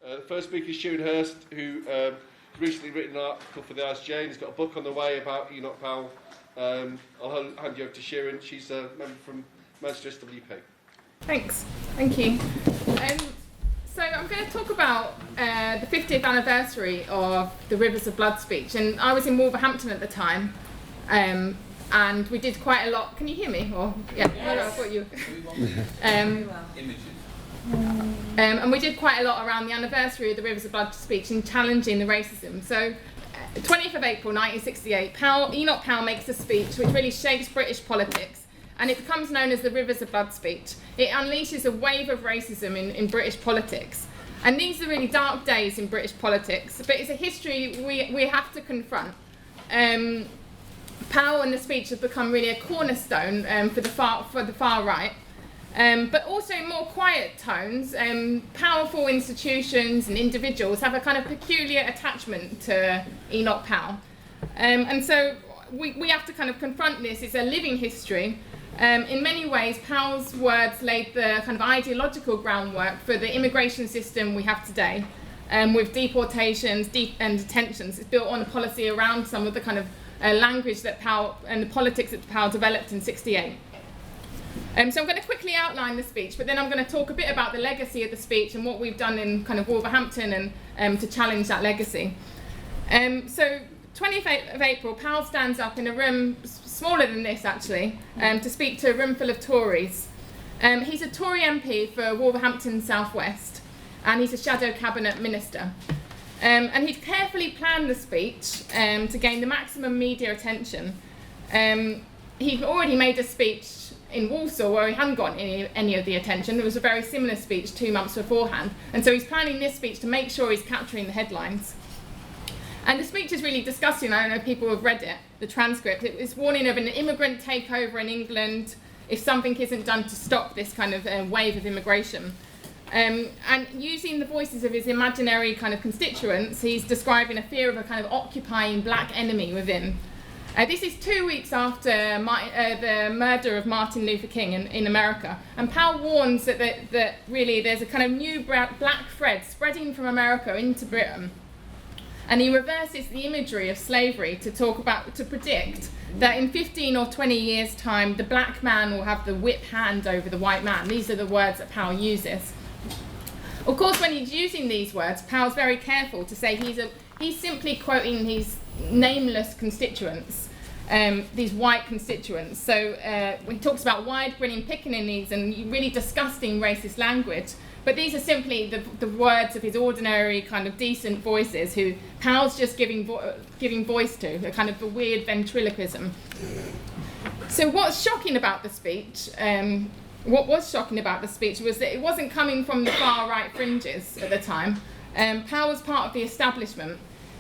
The first speaker is Shirin Hirsch, who recently written an article for the ISJ, and he's got a book on the way about Enoch Powell. I'll hand you over to Shirin. She's a member from Manchester SWP. Thanks. Thank you. So I'm going to talk about the 50th anniversary of the Rivers of Blood speech, and I was in Wolverhampton at the time, and we did quite a lot. Can you hear me? Or yeah, yes. I thought you. Images. And we did quite a lot around the anniversary of the Rivers of Blood speech and challenging the racism. So, 20th of April 1968, Enoch Powell makes a speech which really shapes British politics, and it becomes known as the Rivers of Blood speech. It unleashes a wave of racism in British politics. And these are really dark days in British politics, but it's a history we have to confront. Powell and the speech have become really a cornerstone for the far right. But also in more quiet tones, powerful institutions and individuals have a kind of peculiar attachment to Enoch Powell. And so we have to kind of confront this. It's a living history. In many ways, Powell's words laid the kind of ideological groundwork for the immigration system we have today, with deportations and detentions. It's built on a policy around some of the kind of language that Powell and the politics that Powell developed in '68. So I'm going to quickly outline the speech, but then I'm going to talk a bit about the legacy of the speech and what we've done in kind of Wolverhampton and to challenge that legacy. So 20th of April, Powell stands up in a room smaller than this actually, to speak to a room full of Tories. He's a Tory MP for Wolverhampton South West, and he's a shadow cabinet minister. And he'd carefully planned the speech to gain the maximum media attention. He'd already made a speech in Walsall where he hadn't got any of the attention. It was a very similar speech 2 months beforehand, and so he's planning this speech to make sure he's capturing the headlines. And the speech is really disgusting. I don't know if people have read it, the transcript. It's warning of an immigrant takeover in England if something isn't done to stop this kind of wave of immigration. And using the voices of his imaginary kind of constituents, he's describing a fear of a kind of occupying black enemy within. This is 2 weeks after the murder of Martin Luther King in America, and Powell warns that really there's a kind of new black thread spreading from America into Britain, and he reverses the imagery of slavery to predict that in 15 or 20 years' time the black man will have the whip hand over the white man. These are the words that Powell uses. Of course, when he's using these words, Powell's very careful to say he's simply quoting his nameless constituents, these white constituents. So he talks about wide-grinning pickaninnies and really disgusting racist language, but these are simply the words of his ordinary kind of decent voices who Powell's just giving voice to, a kind of a weird ventriloquism. So what's shocking about the speech, what was shocking about the speech was that it wasn't coming from the far-right fringes at the time. Powell was part of the establishment.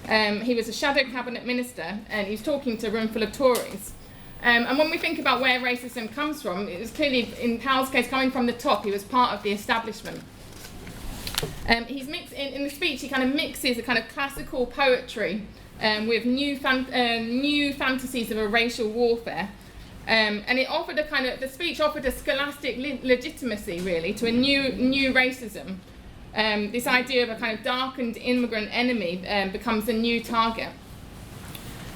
He was a shadow cabinet minister, and he was talking to a room full of Tories. And when we think about where racism comes from, it was clearly, in Powell's case, coming from the top. He was part of the establishment. He's mixed in the speech. He kind of mixes a kind of classical poetry with new fantasies of a racial warfare, and it offered the speech offered a scholastic legitimacy really to a new racism. This idea of a kind of darkened immigrant enemy becomes a new target.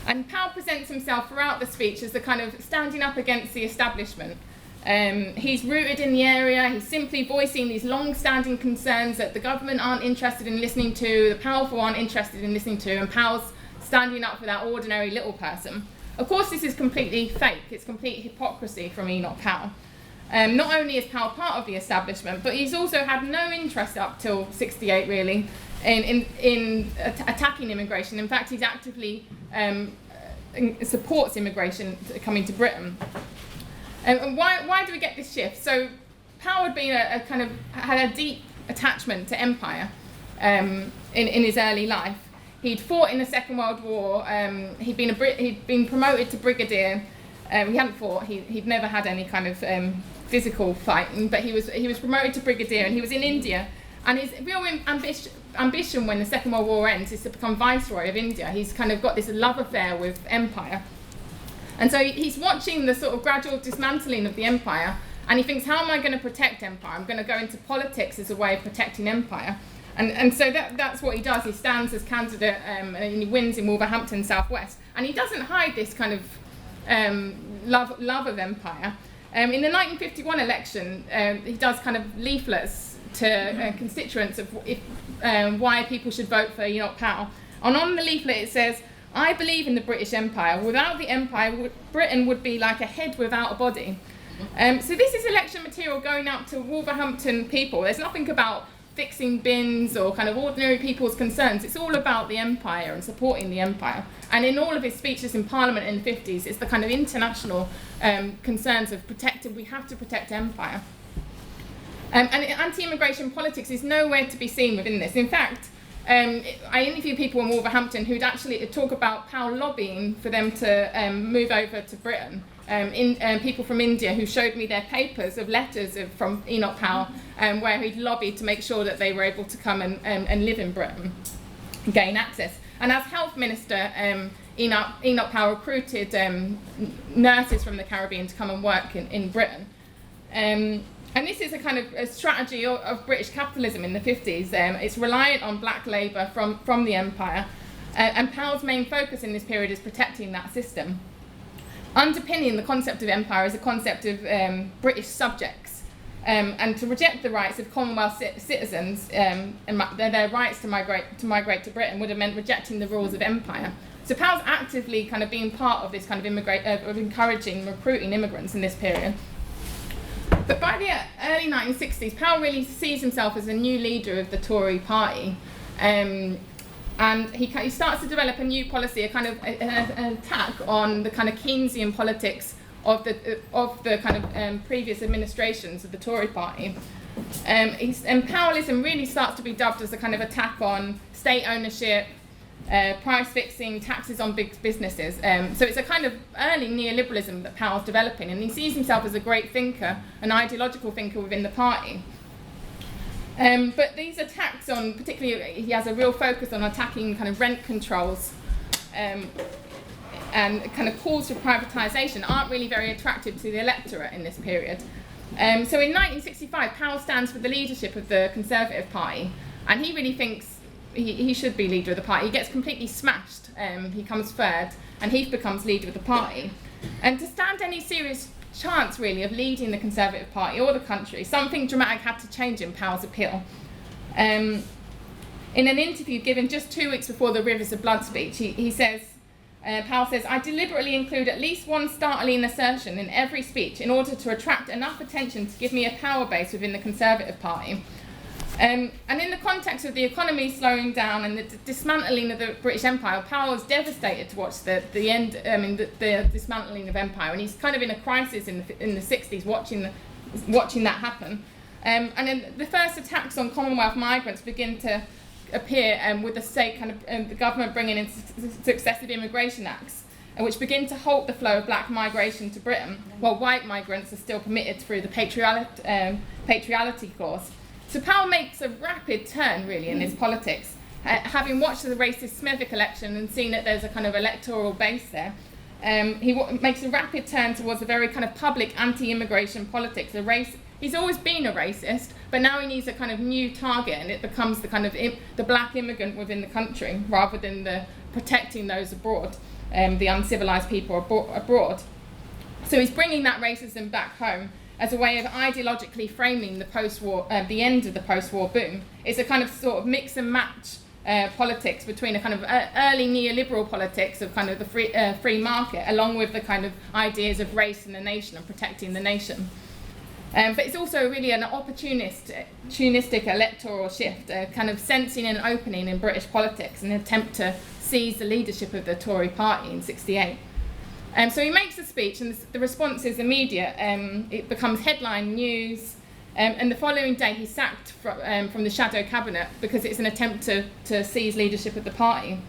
And Powell presents himself throughout the speech as the kind of standing up against the establishment. He's rooted in the area. He's simply voicing these long-standing concerns that the government aren't interested in listening to, the powerful aren't interested in listening to, and Powell's standing up for that ordinary little person. Of course, this is completely fake. It's complete hypocrisy from Enoch Powell. Not only is Powell part of the establishment, but he's also had no interest up till '68 really in attacking immigration. In fact, he's actively supports immigration coming to Britain. And why do we get this shift? So Powell had been had a deep attachment to empire in his early life. He'd fought in the Second World War. He'd been promoted to brigadier. He hadn't fought. He'd never had any kind of physical fighting, but he was promoted to brigadier, and he was in India. And his real ambition when the Second World War ends is to become viceroy of India. He's kind of got this love affair with empire, and so he's watching the sort of gradual dismantling of the empire, and he thinks, how am I going to protect empire? I'm going to go into politics as a way of protecting empire. And so that's what he does. He stands as candidate and he wins in Wolverhampton South West. And he doesn't hide this kind of love of empire. In the 1951 election, he does kind of leaflets to constituents of why people should vote for Enoch Powell. And on the leaflet it says, "I believe in the British Empire. Without the empire, Britain would be like a head without a body." So this is election material going out to Wolverhampton people. There's nothing about fixing bins or kind of ordinary people's concerns. It's all about the empire and supporting the empire. And in all of his speeches in Parliament in the 50s, it's the kind of international concerns of we have to protect empire. And anti-immigration politics is nowhere to be seen within this. In fact, I interviewed people in Wolverhampton who'd actually talk about Powell lobbying for them to move over to Britain. People from India who showed me their papers of letters from Enoch Powell where he'd lobbied to make sure that they were able to come and live in Britain, gain access. And as health minister, Enoch Powell recruited nurses from the Caribbean to come and work in Britain. And this is a kind of a strategy of British capitalism in the 50s. It's reliant on black labour from the empire. And Powell's main focus in this period is protecting that system. Underpinning the concept of empire is a concept of British subjects, and to reject the rights of Commonwealth citizens and their rights to migrate to Britain would have meant rejecting the rules of empire. So Powell's actively kind of being part of this kind of encouraging, recruiting immigrants in this period. But by the early 1960s, Powell really sees himself as a new leader of the Tory party. And he starts to develop a new policy, a kind of an attack on the kind of Keynesian politics of the kind of previous administrations of the Tory party. And Powellism really starts to be dubbed as a kind of attack on state ownership, price fixing, taxes on big businesses. So it's a kind of early neoliberalism that Powell's developing, and he sees himself as a great thinker, an ideological thinker within the party. But these attacks on, particularly, he has a real focus on attacking kind of rent controls and kind of calls for privatisation aren't really very attractive to the electorate in this period. So in 1965, Powell stands for the leadership of the Conservative Party, and he really thinks he should be leader of the party. He gets completely smashed. He comes third, and Heath becomes leader of the party. And to stand any serious chance, really, of leading the Conservative Party or the country, something dramatic had to change in Powell's appeal. In an interview given just 2 weeks before the Rivers of Blood speech, Powell says, "I deliberately include at least one startling assertion in every speech in order to attract enough attention to give me a power base within the Conservative Party." And in the context of the economy slowing down and the dismantling of the British Empire, Powell was devastated to watch the dismantling of empire, and he's kind of in a crisis in the 60s watching that happen. And then the first attacks on Commonwealth migrants begin to appear with the state kind of the government bringing in successive immigration acts, which begin to halt the flow of black migration to Britain, while white migrants are still permitted through the patriality clause. So Powell makes a rapid turn, really, in his politics. Having watched the racist Smethwick election and seen that there's a kind of electoral base there, he makes a rapid turn towards a very kind of public anti-immigration politics. He's always been a racist, but now he needs a kind of new target, and it becomes the kind of the black immigrant within the country, rather than the protecting those abroad, the uncivilized people abroad. So he's bringing that racism back home as a way of ideologically framing the end of the post-war boom. It's a kind of sort of mix and match politics between a kind of early neoliberal politics of kind of the free market, along with the kind of ideas of race and the nation and protecting the nation. But it's also really an opportunistic electoral shift, kind of sensing an opening in British politics, an attempt to seize the leadership of the Tory party in '68. So he makes a speech, and the response is immediate. It becomes headline news, and the following day he's sacked from the shadow cabinet because it's an attempt to seize leadership of the party.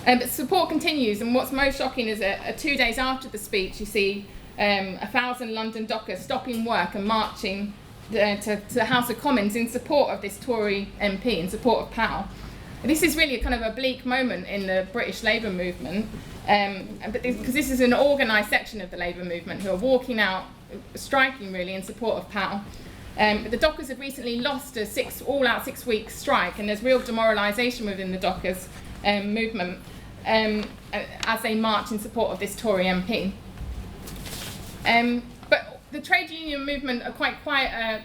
But support continues, and what's most shocking is 2 days after the speech, you see 1,000 London dockers stopping work and marching to the House of Commons in support of this Tory MP, in support of Powell. This is really a kind of a bleak moment in the British Labour movement, because this is an organised section of the Labour movement who are walking out, striking really in support of Powell. But the dockers have recently lost a all-out 6-week strike, and there's real demoralisation within the dockers movement as they march in support of this Tory MP. But the trade union movement are quite quiet,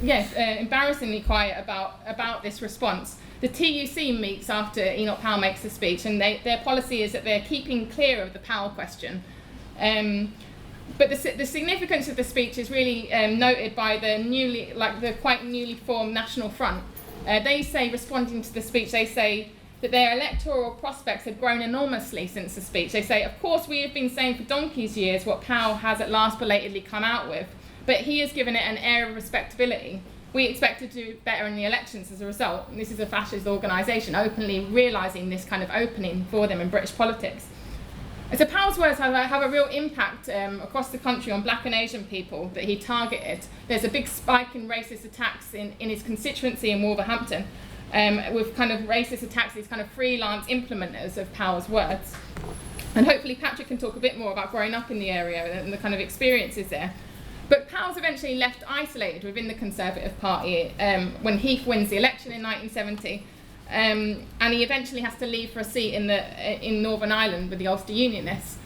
embarrassingly quiet about this response. The TUC meets after Enoch Powell makes the speech, and their policy is that they're keeping clear of the Powell question. But the significance of the speech is really noted by the quite newly formed National Front. They say, responding to the speech, they say that their electoral prospects have grown enormously since the speech. They say, of course, we have been saying for donkey's years what Powell has at last belatedly come out with, but he has given it an air of respectability. We expect to do better in the elections as a result. And this is a fascist organisation openly realising this kind of opening for them in British politics. So Powell's words have a real impact across the country on black and Asian people that he targeted. There's a big spike in racist attacks in his constituency in Wolverhampton, with kind of racist attacks, these kind of freelance implementers of Powell's words. And hopefully Patrick can talk a bit more about growing up in the area and the kind of experiences there. But Powell's eventually left isolated within the Conservative Party when Heath wins the election in 1970. And he eventually has to leave for a seat in Northern Ireland with the Ulster Unionists.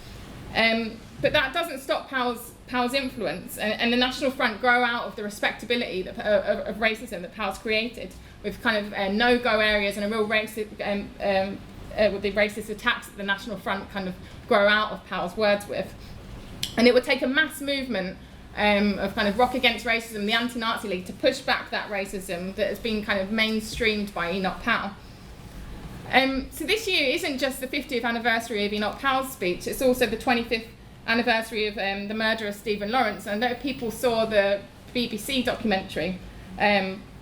But that doesn't stop Powell's influence, and the National Front grow out of the respectability of racism that Powell's created, with kind of no-go areas and a real racist, with the racist attacks that the National Front kind of grow out of Powell's words with. And it would take a mass movement of kind of Rock Against Racism, the Anti-Nazi League, to push back that racism that has been kind of mainstreamed by Enoch Powell. So this year isn't just the 50th anniversary of Enoch Powell's speech, it's also the 25th anniversary of the murder of Stephen Lawrence. And I know people saw the BBC documentary,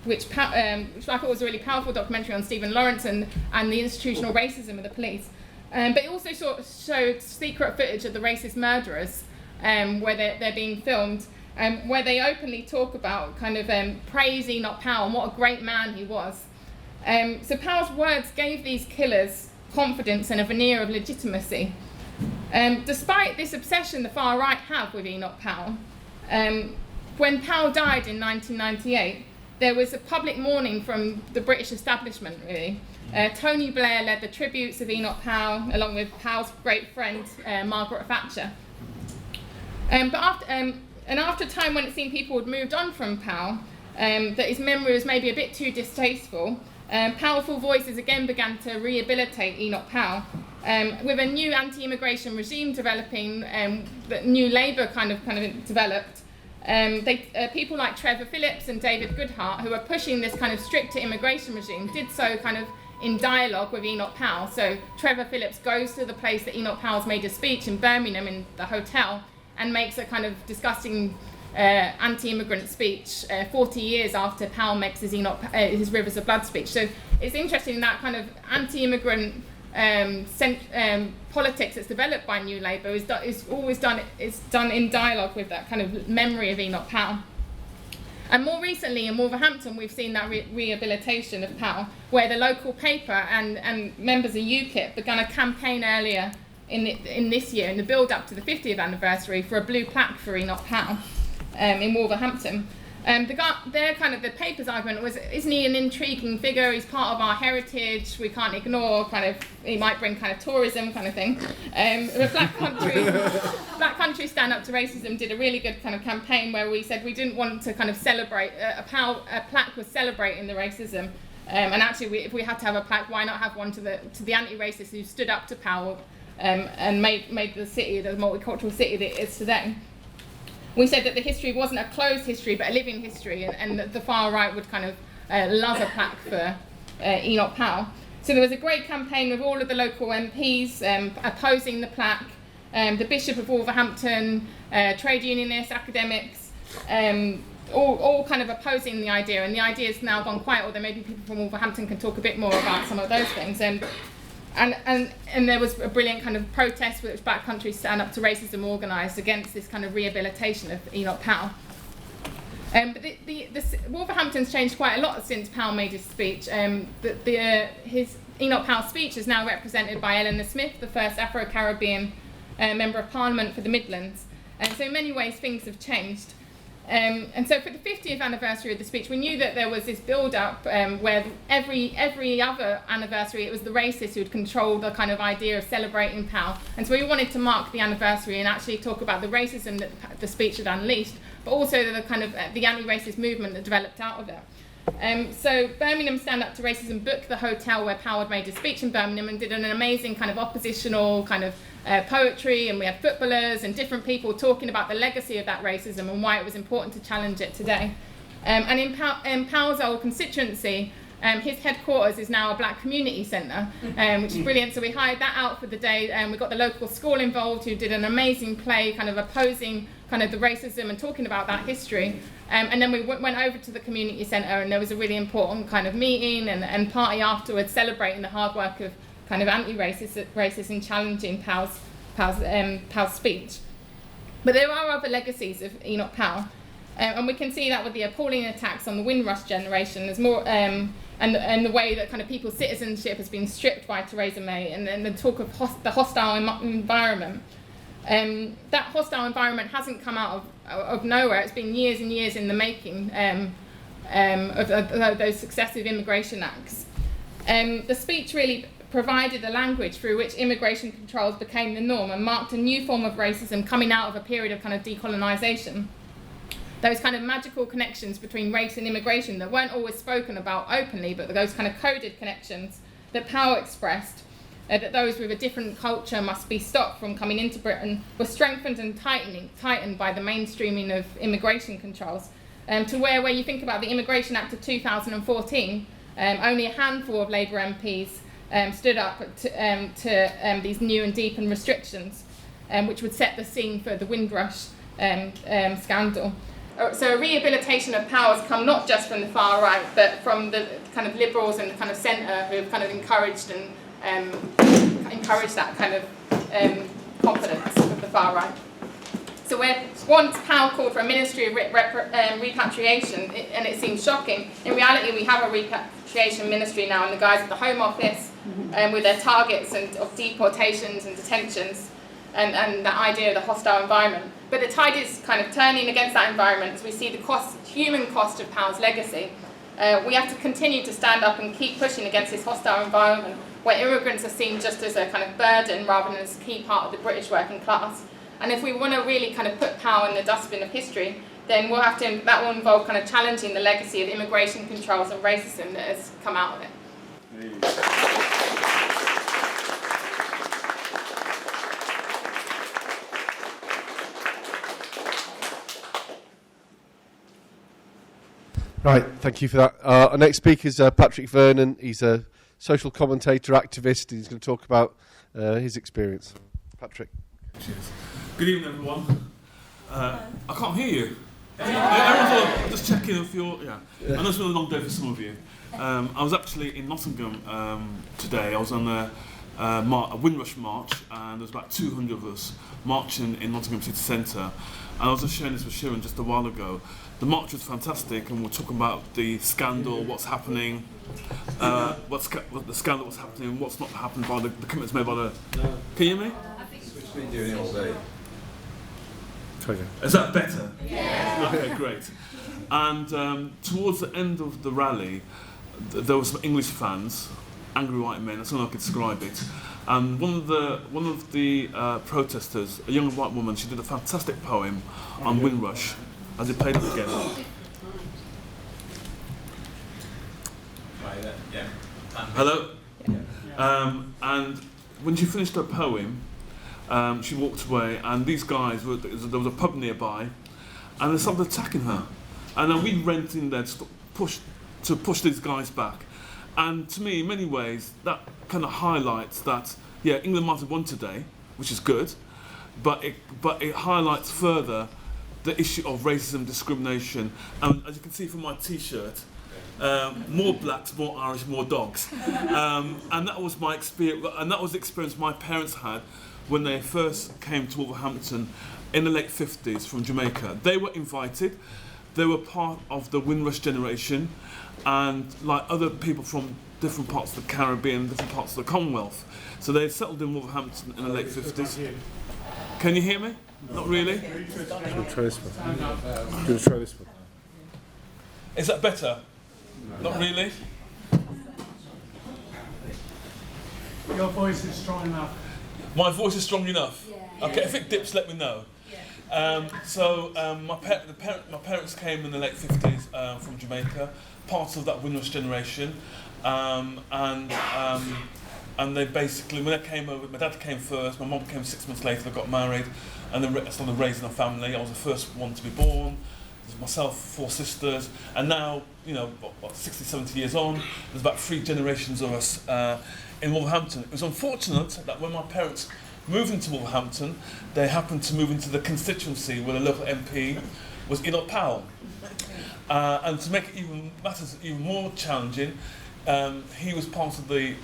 which I thought was a really powerful documentary on Stephen Lawrence and the institutional racism of the police. But it also showed secret footage of the racist murderers, where they're being filmed, where they openly talk about kind of praise Enoch Powell and what a great man he was. So Powell's words gave these killers confidence and a veneer of legitimacy. Despite this obsession the far right have with Enoch Powell, when Powell died in 1998, there was a public mourning from the British establishment, really. Tony Blair led the tributes of Enoch Powell, along with Powell's great friend, Margaret Thatcher. But after a time when it seemed people had moved on from Powell, that his memory was maybe a bit too distasteful, powerful voices again began to rehabilitate Enoch Powell, with a new anti-immigration regime developing, that New Labour kind of developed. People like Trevor Phillips and David Goodhart, who were pushing this kind of stricter immigration regime, did so kind of in dialogue with Enoch Powell. So Trevor Phillips goes to the place that Enoch Powell's made a speech in Birmingham in the hotel and makes a kind of disgusting anti-immigrant speech 40 years after Powell makes his Rivers of Blood speech. So it's interesting that kind of anti-immigrant politics that's developed by New Labour is always done in dialogue with that kind of memory of Enoch Powell. And more recently in Wolverhampton, we've seen that rehabilitation of Powell, where the local paper and members of UKIP began a campaign earlier in this year, in the build-up to the 50th anniversary, for a blue plaque for Enoch Powell in Wolverhampton. The paper's argument was, isn't he an intriguing figure? He's part of our heritage. We can't ignore he might bring kind of tourism kind of thing. The Black Country Stand Up to Racism did a really good kind of campaign where we said we didn't want to kind of celebrate a plaque was celebrating the racism. And actually, if we had to have a plaque, why not have one to the anti-racists who stood up to Powell and made the city the multicultural city that it is today. We said that the history wasn't a closed history, but a living history, and that the far right would kind of love a plaque for Enoch Powell. So there was a great campaign with all of the local MPs opposing the plaque, the Bishop of Wolverhampton, trade unionists, academics, all kind of opposing the idea. And the idea has now gone quiet, although maybe people from Wolverhampton can talk a bit more about some of those things. And there was a brilliant kind of protest which Black Country Stand Up to Racism organised against this kind of rehabilitation of Enoch Powell. But Wolverhampton's changed quite a lot since Powell made his speech. His Enoch Powell's speech is now represented by Eleanor Smith, the first Afro-Caribbean Member of Parliament for the Midlands. And so in many ways things have changed. And so for the 50th anniversary of the speech, we knew that there was this build-up where every other anniversary, it was the racists who would control the kind of idea of celebrating Powell. And so we wanted to mark the anniversary and actually talk about the racism that the speech had unleashed, but also the kind of the anti-racist movement that developed out of it. So Birmingham Stand Up to Racism booked the hotel where Powell had made his speech in Birmingham and did an amazing kind of oppositional kind of poetry, and we had footballers and different people talking about the legacy of that racism and why it was important to challenge it today. And in Powell's old constituency, his headquarters is now a black community centre, which is brilliant. So we hired that out for the day, and we got the local school involved who did an amazing play kind of opposing kind of the racism and talking about that history. And then we went over to the community centre, and there was a really important kind of meeting and party afterwards celebrating the hard work of kind of anti-racist and challenging Powell's speech. But there are other legacies of Enoch Powell, and we can see that with the appalling attacks on the Windrush generation. There's more, and the way that kind of people's citizenship has been stripped by Theresa May, and then the talk of the hostile environment. That hostile environment hasn't come out of nowhere. It's been years and years in the making of those successive immigration acts. The speech really provided a language through which immigration controls became the norm and marked a new form of racism coming out of a period of kind of decolonisation. Those kind of magical connections between race and immigration that weren't always spoken about openly, but those kind of coded connections that Powell expressed, that those with a different culture must be stopped from coming into Britain, were strengthened and tightened by the mainstreaming of immigration controls, to where you think about the Immigration Act of 2014, only a handful of Labour MPs stood up to these new and deepened restrictions, which would set the scene for the Windrush scandal. So a rehabilitation of Powell has come not just from the far right, but from the kind of liberals and the kind of centre who have kind of encouraged that kind of confidence of the far right. So where once Powell called for a ministry of repatriation, and it seems shocking, in reality we have a repatriation ministry now in the guise of the Home Office, with their targets of deportations and detentions, and that idea of the hostile environment. But the tide is kind of turning against that environment as we see the human cost of Powell's legacy. We have to continue to stand up and keep pushing against this hostile environment where immigrants are seen just as a kind of burden rather than as a key part of the British working class. And if we want to really kind of put Powell in the dustbin of history, then that will involve kind of challenging the legacy of immigration controls and racism that has come out of it. Right, thank you for that. Our next speaker is Patrick Vernon. He's a social commentator, activist, and he's going to talk about his experience. Patrick. Cheers. Good evening, everyone. I can't hear you. Everyone's just checking if you're... Yeah. I know it's been a long day for some of you. I was actually in Nottingham today. I was on a Windrush march, and there was about 200 of us marching in Nottingham City Centre. And I was just sharing this with Shirin just a while ago. The march was fantastic, and we're talking about the scandal, what's happening, what the scandal, what's happening, what's not happened by the commitments made by the... No. Can you hear me? It's been doing it all day. Is that better? Yeah. Okay, great. And towards the end of the rally, there were some English fans, angry white men. That's how I could describe it. And one of the protesters, a young white woman, she did a fantastic poem on Windrush. As it played it again. Yeah. Hello. And when she finished her poem, she walked away, and these guys there was a pub nearby, and they started attacking her. And then we went in there to push these guys back. And to me, in many ways, that kind of highlights that England might have won today, which is good, but it highlights further the issue of racism, discrimination, and as you can see from my T-shirt, more blacks, more Irish, more dogs, and that was my experience, and that was the experience my parents had when they first came to Wolverhampton in the late 50s from Jamaica. They were invited, they were part of the Windrush generation, and like other people from different parts of the Caribbean, different parts of the Commonwealth. So they settled in Wolverhampton in the late 50s. Can you hear me? Not really? Try this one. Try this one. Is that better? Not really? Your voice is strong enough. My voice is strong enough? Yeah. Okay, if it dips, let me know. Yeah. My parents came in the late 50s from Jamaica, part of that Windrush generation. And they basically, when they came over, my dad came first, my mum came 6 months later, they got married, and then started raising a family. I was the first one to be born. There's myself, 4 sisters, and now, 60, 70 years on, there's about 3 generations of us in Wolverhampton. It was unfortunate that when my parents moved into Wolverhampton, they happened to move into the constituency where the local MP was Enoch Powell. And to make matters even more challenging, he was part of the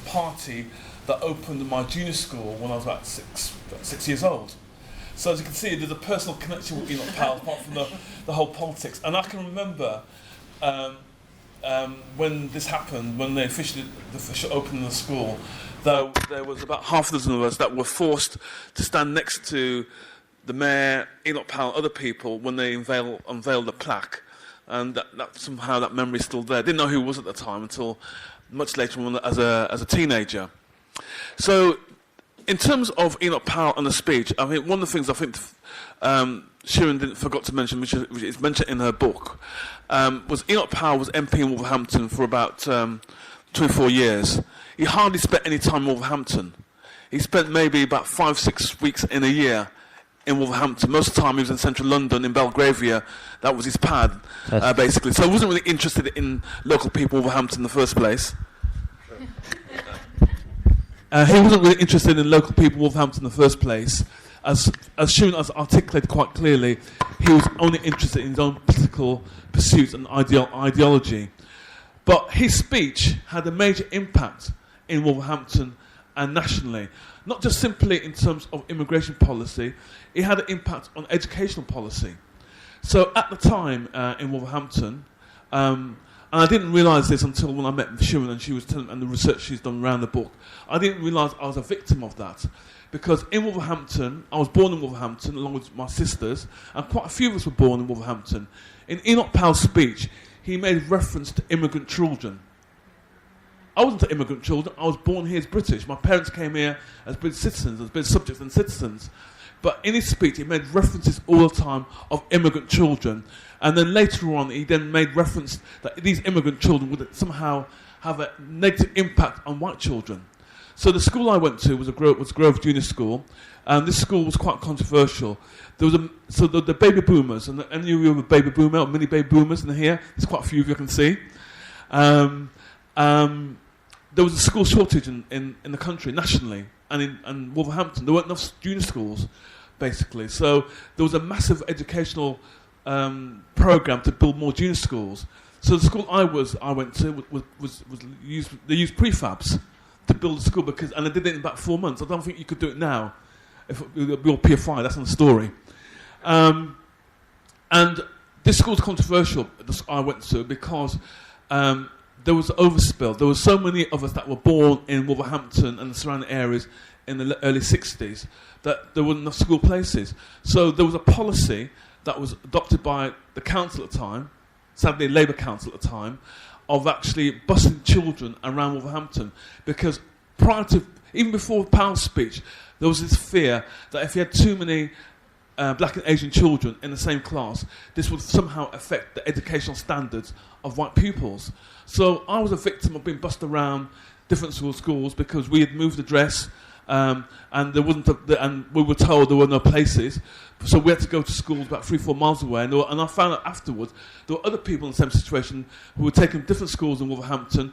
party that opened my junior school when I was about 6 years old. So as you can see, there's a personal connection with Enoch Powell, apart from the whole politics. And I can remember when this happened, when the official opening of the school, though there was about half a dozen of us that were forced to stand next to the mayor, Enoch Powell, other people, when they unveiled the plaque. And that somehow that memory is still there. I didn't know who he was at the time until much later on as a teenager. So, in terms of Enoch Powell and the speech, I mean, one of the things I think Shirin forgot to mention, which is mentioned in her book, was Enoch Powell was MP in Wolverhampton for about 24 years. He hardly spent any time in Wolverhampton. He spent maybe about 5-6 weeks in a year in Wolverhampton. Most of the time he was in central London, in Belgravia. That was his pad, basically. So he wasn't really interested in local people in Wolverhampton in the first place. He wasn't really interested in local people in Wolverhampton in the first place. As Shirin has articulated quite clearly, he was only interested in his own political pursuits and ideology. But his speech had a major impact in Wolverhampton and nationally. Not just simply in terms of immigration policy, it had an impact on educational policy. So at the time in Wolverhampton, and I didn't realise this until when I met Shirin and she was telling me, and the research she's done around the book, I didn't realise I was a victim of that. Because in Wolverhampton, I was born in Wolverhampton along with my sisters, and quite a few of us were born in Wolverhampton. In Enoch Powell's speech, he made reference to immigrant children. I wasn't an immigrant children, I was born here as British. My parents came here as British citizens, as British subjects and citizens. But in his speech, he made references all the time of immigrant children. And then later on, he then made reference that these immigrant children would somehow have a negative impact on white children. So the school I went to was Grove Junior School, and this school was quite controversial. There was the baby boomers, and any of you are baby boomer or mini baby boomers in here, there's quite a few of you I can see. There was a school shortage in the country, nationally, and in Wolverhampton. There weren't enough junior schools, basically. So there was a massive educational program to build more junior schools. So the school I went to they used prefabs to build a school and they did it in about 4 months. I don't think you could do it now. If it would be all PFI, that's another story. And this school's controversial. I went to because there was overspill. There were so many of us that were born in Wolverhampton and the surrounding areas in the early 60s that there weren't enough school places. So there was a policy that was adopted by the council at the time, sadly Labour Council at the time, of actually busing children around Wolverhampton, because even before Powell's speech, there was this fear that if you had too many black and Asian children in the same class, this would somehow affect the educational standards of white pupils. So I was a victim of being bussed around different schools because we had moved address, and we were told there were no places. So we had to go to schools about 3-4 miles away, and I found out afterwards there were other people in the same situation who were taking different schools in Wolverhampton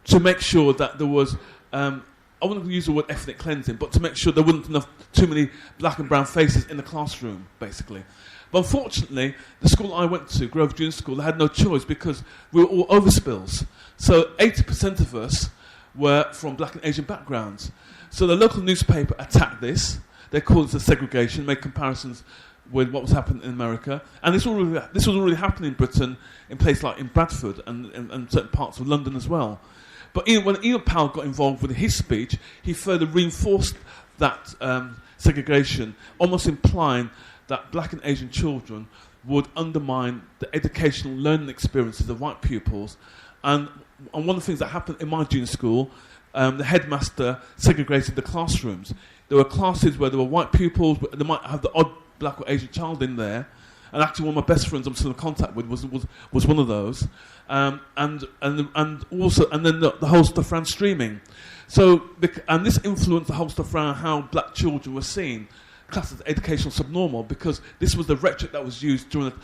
to make sure that there was, I wouldn't use the word ethnic cleansing, but to make sure there wasn't too many black and brown faces in the classroom, basically. But unfortunately, the school I went to, Grove Junior School, they had no choice because we were all overspills. So 80% of us were from black and Asian backgrounds. So the local newspaper attacked this. They called it a segregation, made comparisons with what was happening in America. And this was already happening in Britain, in places like in Bradford and certain parts of London as well. But when Enoch Powell got involved with his speech, he further reinforced that segregation, almost implying that black and Asian children would undermine the educational learning experiences of white pupils. And one of the things that happened in my junior school, the headmaster segregated the classrooms. There were classes where there were white pupils, but they might have the odd black or Asian child in there. And actually, one of my best friends I'm still in contact with was one of those. And then the whole stuff around streaming. So, and this influenced the whole stuff around how black children were seen, classed as educational subnormal, because this was the rhetoric that was used during the...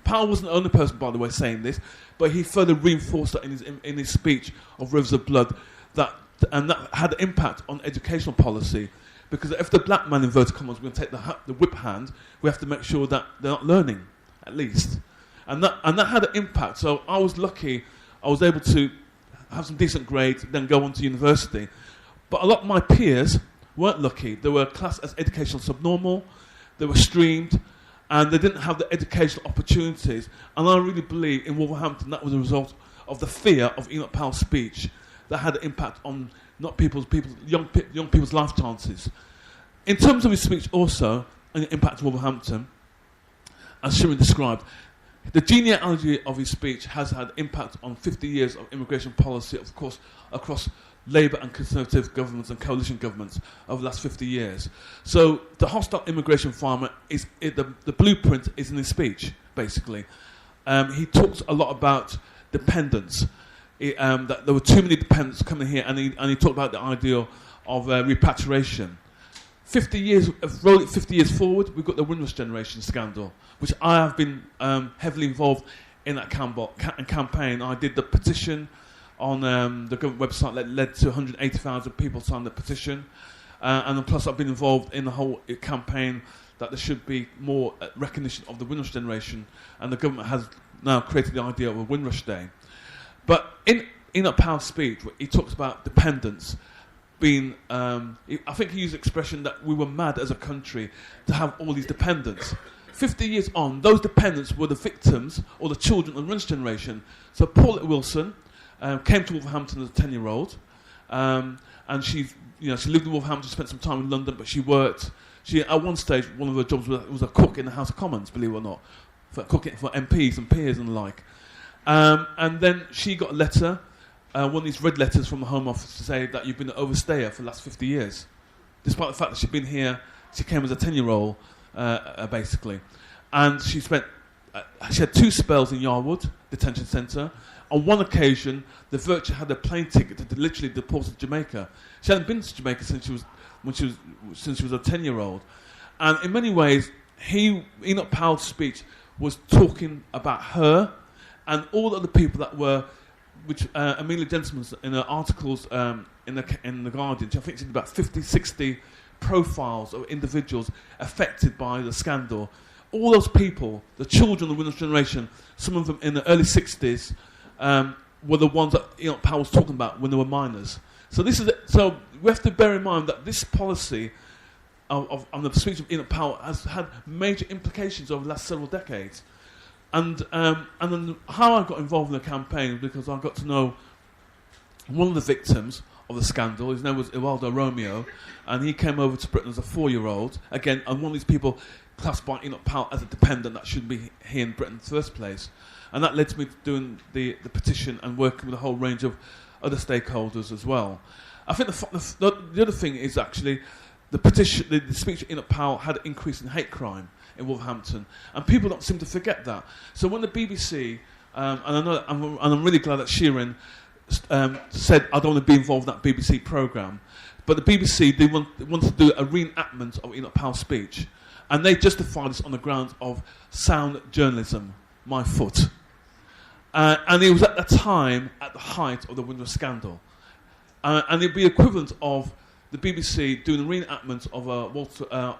Powell wasn't the only person, by the way, saying this, but he further reinforced that in his speech of Rivers of Blood, that had an impact on educational policy. Because if the black man, in inverted commas, we're going to take the whip hand, we have to make sure that they're not learning, at least. And that had an impact. So I was lucky, I was able to have some decent grades, then go on to university. But a lot of my peers weren't lucky. They were classed as educational subnormal, they were streamed, and they didn't have the educational opportunities. And I really believe in Wolverhampton that was a result of the fear of Enoch Powell's speech that had an impact on not young people's life chances. In terms of his speech also, and the impact of Wolverhampton, as Shirin described, the genealogy of his speech has had impact on 50 years of immigration policy, of course, across Labour and Conservative governments and coalition governments over the last 50 years. So the hostile immigration environment, the blueprint is in his speech, basically. He talks a lot about dependence, that there were too many dependents coming here, and he talked about the idea of repatriation. 50 years forward, we've got the Windrush generation scandal, which I have been heavily involved in that campaign. I did the petition on the government website that led to 180,000 people sign the petition. And then plus I've been involved in the whole campaign that there should be more recognition of the Windrush generation, and the government has now created the idea of a Windrush Day. But in Enoch Powell's speech, he talks about dependence being, I think he used the expression that we were mad as a country to have all these dependents. 50 years on, those dependents were the victims or the children of the Windrush generation. So Paulette Wilson came to Wolverhampton as a 10-year-old, and she lived in Wolverhampton, spent some time in London, but she worked. At one stage, one of her jobs was a cook in the House of Commons, believe it or not, cooking for MPs and peers and the like. And then she got a letter, one of these red letters from the Home Office to say that you've been an overstayer for the last 50 years. Despite the fact that she'd been here, she came as a 10-year-old, basically. And she had 2 spells in Yarwood Detention Centre. On one occasion, the virtue had a plane ticket to literally deport to Jamaica. She hadn't been to Jamaica since she was a 10-year-old. And in many ways, Enoch Powell's speech was talking about her and all the other people that were, which Amelia Gentleman's in her articles in the Guardian, I think she did about 50, 60 profiles of individuals affected by the scandal. All those people, the children of the Windrush generation, some of them in the early 60s, were the ones that Enoch Powell was talking about when they were minors. So so we have to bear in mind that this policy of the speech of Enoch Powell has had major implications over the last several decades. And then how I got involved in the campaign was because I got to know one of the victims of the scandal. His name was Iwaldo Romeo, and he came over to Britain as a 4-year-old. Again, and one of these people classed by Enoch Powell as a dependent that shouldn't be here in Britain in the first place. And that led to me doing the petition and working with a whole range of other stakeholders as well. I think the other thing is actually the petition, the speech of Enoch Powell had an increase in hate crime in Wolverhampton, and people don't seem to forget that. So when the BBC, and I'm really glad that Shirin said I don't want to be involved in that BBC programme, but the BBC they wanted to do a reenactment of Enoch Powell's speech, and they justified this on the grounds of sound journalism. My foot. And it was at the time, at the height of the Windrush scandal. And it'd be equivalent of the BBC doing a reenactment of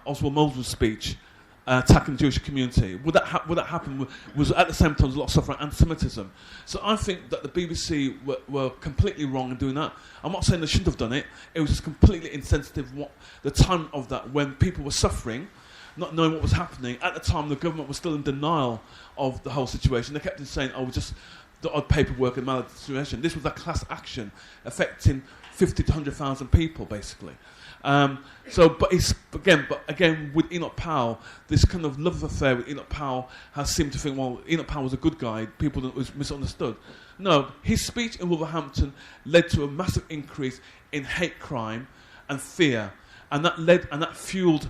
Oswald Mosley's speech attacking the Jewish community. Would that happen? Was at the same time a lot of stuff around anti-Semitism. So I think that the BBC were completely wrong in doing that. I'm not saying they shouldn't have done it. It was just completely insensitive the time of that when people were suffering, not knowing what was happening. At the time, the government was still in denial of the whole situation. They kept on saying, just the odd paperwork and maladministration. This was a class action affecting 50 to 100,000 people, basically. But again, with Enoch Powell, this kind of love affair with Enoch Powell has seemed to think, well, Enoch Powell was a good guy, people was misunderstood. No, his speech in Wolverhampton led to a massive increase in hate crime and fear, and that fueled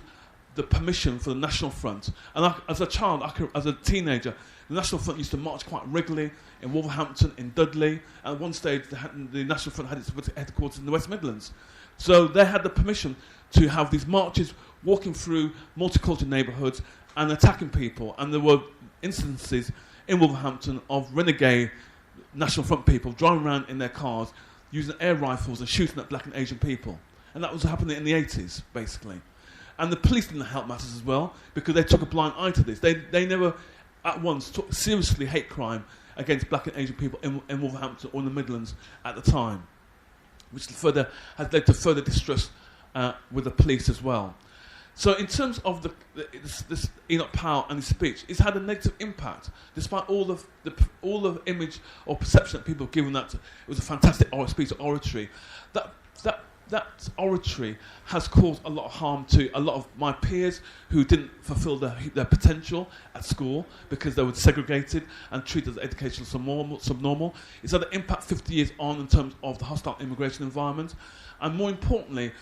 the permission for the National Front. And as a child, as a teenager, the National Front used to march quite regularly in Wolverhampton, in Dudley. At one stage, the National Front had its headquarters in the West Midlands. So they had the permission to have these marches walking through multicultural neighbourhoods and attacking people. And there were instances in Wolverhampton of renegade National Front people driving around in their cars using air rifles and shooting at black and Asian people. And that was happening in the 80s, basically. And the police didn't help matters as well, because they took a blind eye to this. They never at once took seriously hate crime against black and Asian people in Wolverhampton or in the Midlands at the time, which has led to further distrust with the police as well. So in terms of this Enoch Powell and his speech, it's had a negative impact, despite all the image or perception that people have given that it was a fantastic speech of oratory. That oratory has caused a lot of harm to a lot of my peers who didn't fulfil their potential at school because they were segregated and treated as educational subnormal. It's had an impact 50 years on in terms of the hostile immigration environment, and more importantly,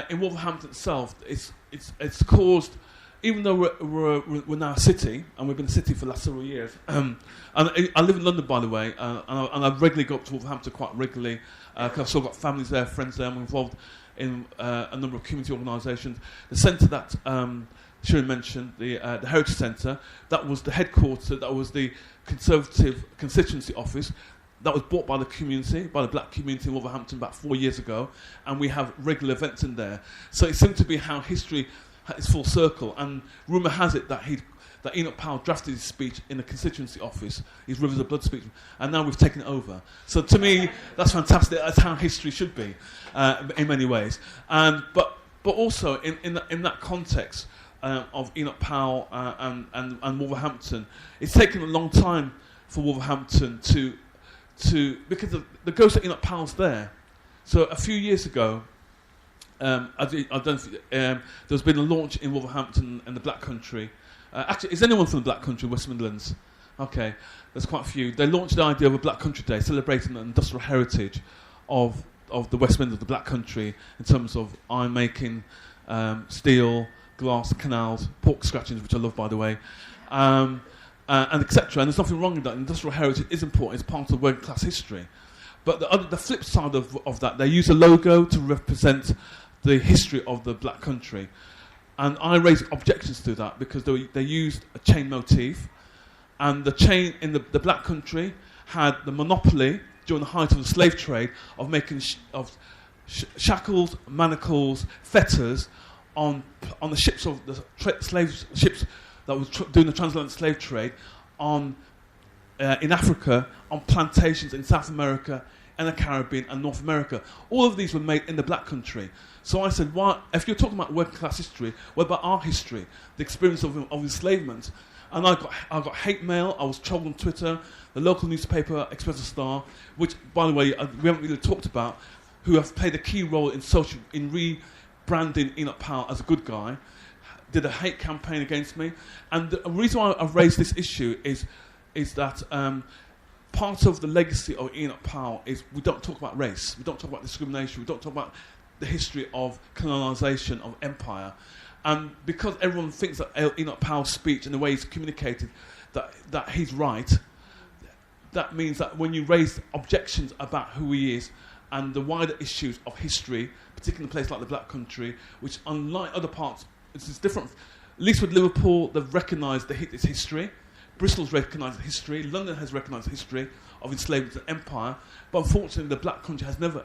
in Wolverhampton itself, it's caused. Even though we're now a city, and we've been a city for the last several years, and I live in London, by the way, and I regularly go up to Wolverhampton quite regularly, because I've still got families there, friends there. I'm involved in a number of community organisations. The centre that Shirin mentioned, the Heritage Centre, that was the headquarters, that was the Conservative constituency office, that was bought by the community, by the black community in Wolverhampton about 4 years ago, and we have regular events in there. So it seemed to be how history is full circle, and rumour has it that Enoch Powell drafted his speech in the constituency office, his Rivers of Blood speech, and now we've taken it over. So to me, that's fantastic. That's how history should be, in many ways. But also in that context of Enoch Powell and Wolverhampton, it's taken a long time for Wolverhampton to because the ghost of Enoch Powell's there. So a few years ago, there's been a launch in Wolverhampton and the Black Country. Actually, is anyone from the Black Country, West Midlands? Okay, there's quite a few. They launched the idea of a Black Country Day, celebrating the industrial heritage of the West Midlands, the Black Country, in terms of iron making, steel, glass, canals, pork scratchings, which I love, by the way, and etc. And there's nothing wrong with that. Industrial heritage is important. It's part of working class history. But the flip side of that, they use a logo to represent the history of the Black Country. And I raised objections to that because they used a chain motif, and the chain in the Black Country had the monopoly during the height of the slave trade of making shackles, manacles, fetters on the ships of the slave ships that was doing the transatlantic slave trade in Africa, on plantations in South America and the Caribbean and North America. All of these were made in the Black Country. So I said, why, if you're talking about working class history, what about our history, the experience of enslavement? And I got hate mail. I was trolled on Twitter. The local newspaper, Express Star, which, by the way, we haven't really talked about, who have played a key role in rebranding Enoch Powell as a good guy, did a hate campaign against me. And the reason why I've raised this issue is that part of the legacy of Enoch Powell is we don't talk about race, we don't talk about discrimination, we don't talk about the history of colonisation, of empire. And because everyone thinks that Enoch Powell's speech and the way he's communicated, that he's right, that means that when you raise objections about who he is and the wider issues of history, particularly in a place like the Black Country, which unlike other parts, it's different. At least with Liverpool, they've recognised its history. Bristol's recognised history. London has recognised history of enslavement and empire. But unfortunately, the Black Country has never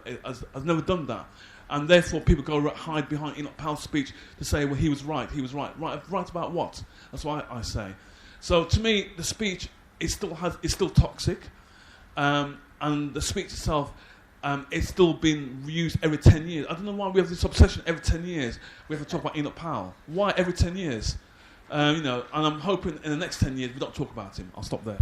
done that. And therefore, people go hide behind Enoch Powell's speech to say, well, he was right. Right about what? That's what I say. So to me, the speech is still toxic. And the speech itself it's still being reused every 10 years. I don't know why we have this obsession every 10 years. We have to talk about Enoch Powell. Why every 10 years? And I'm hoping in the next 10 years we don't talk about him. I'll stop there.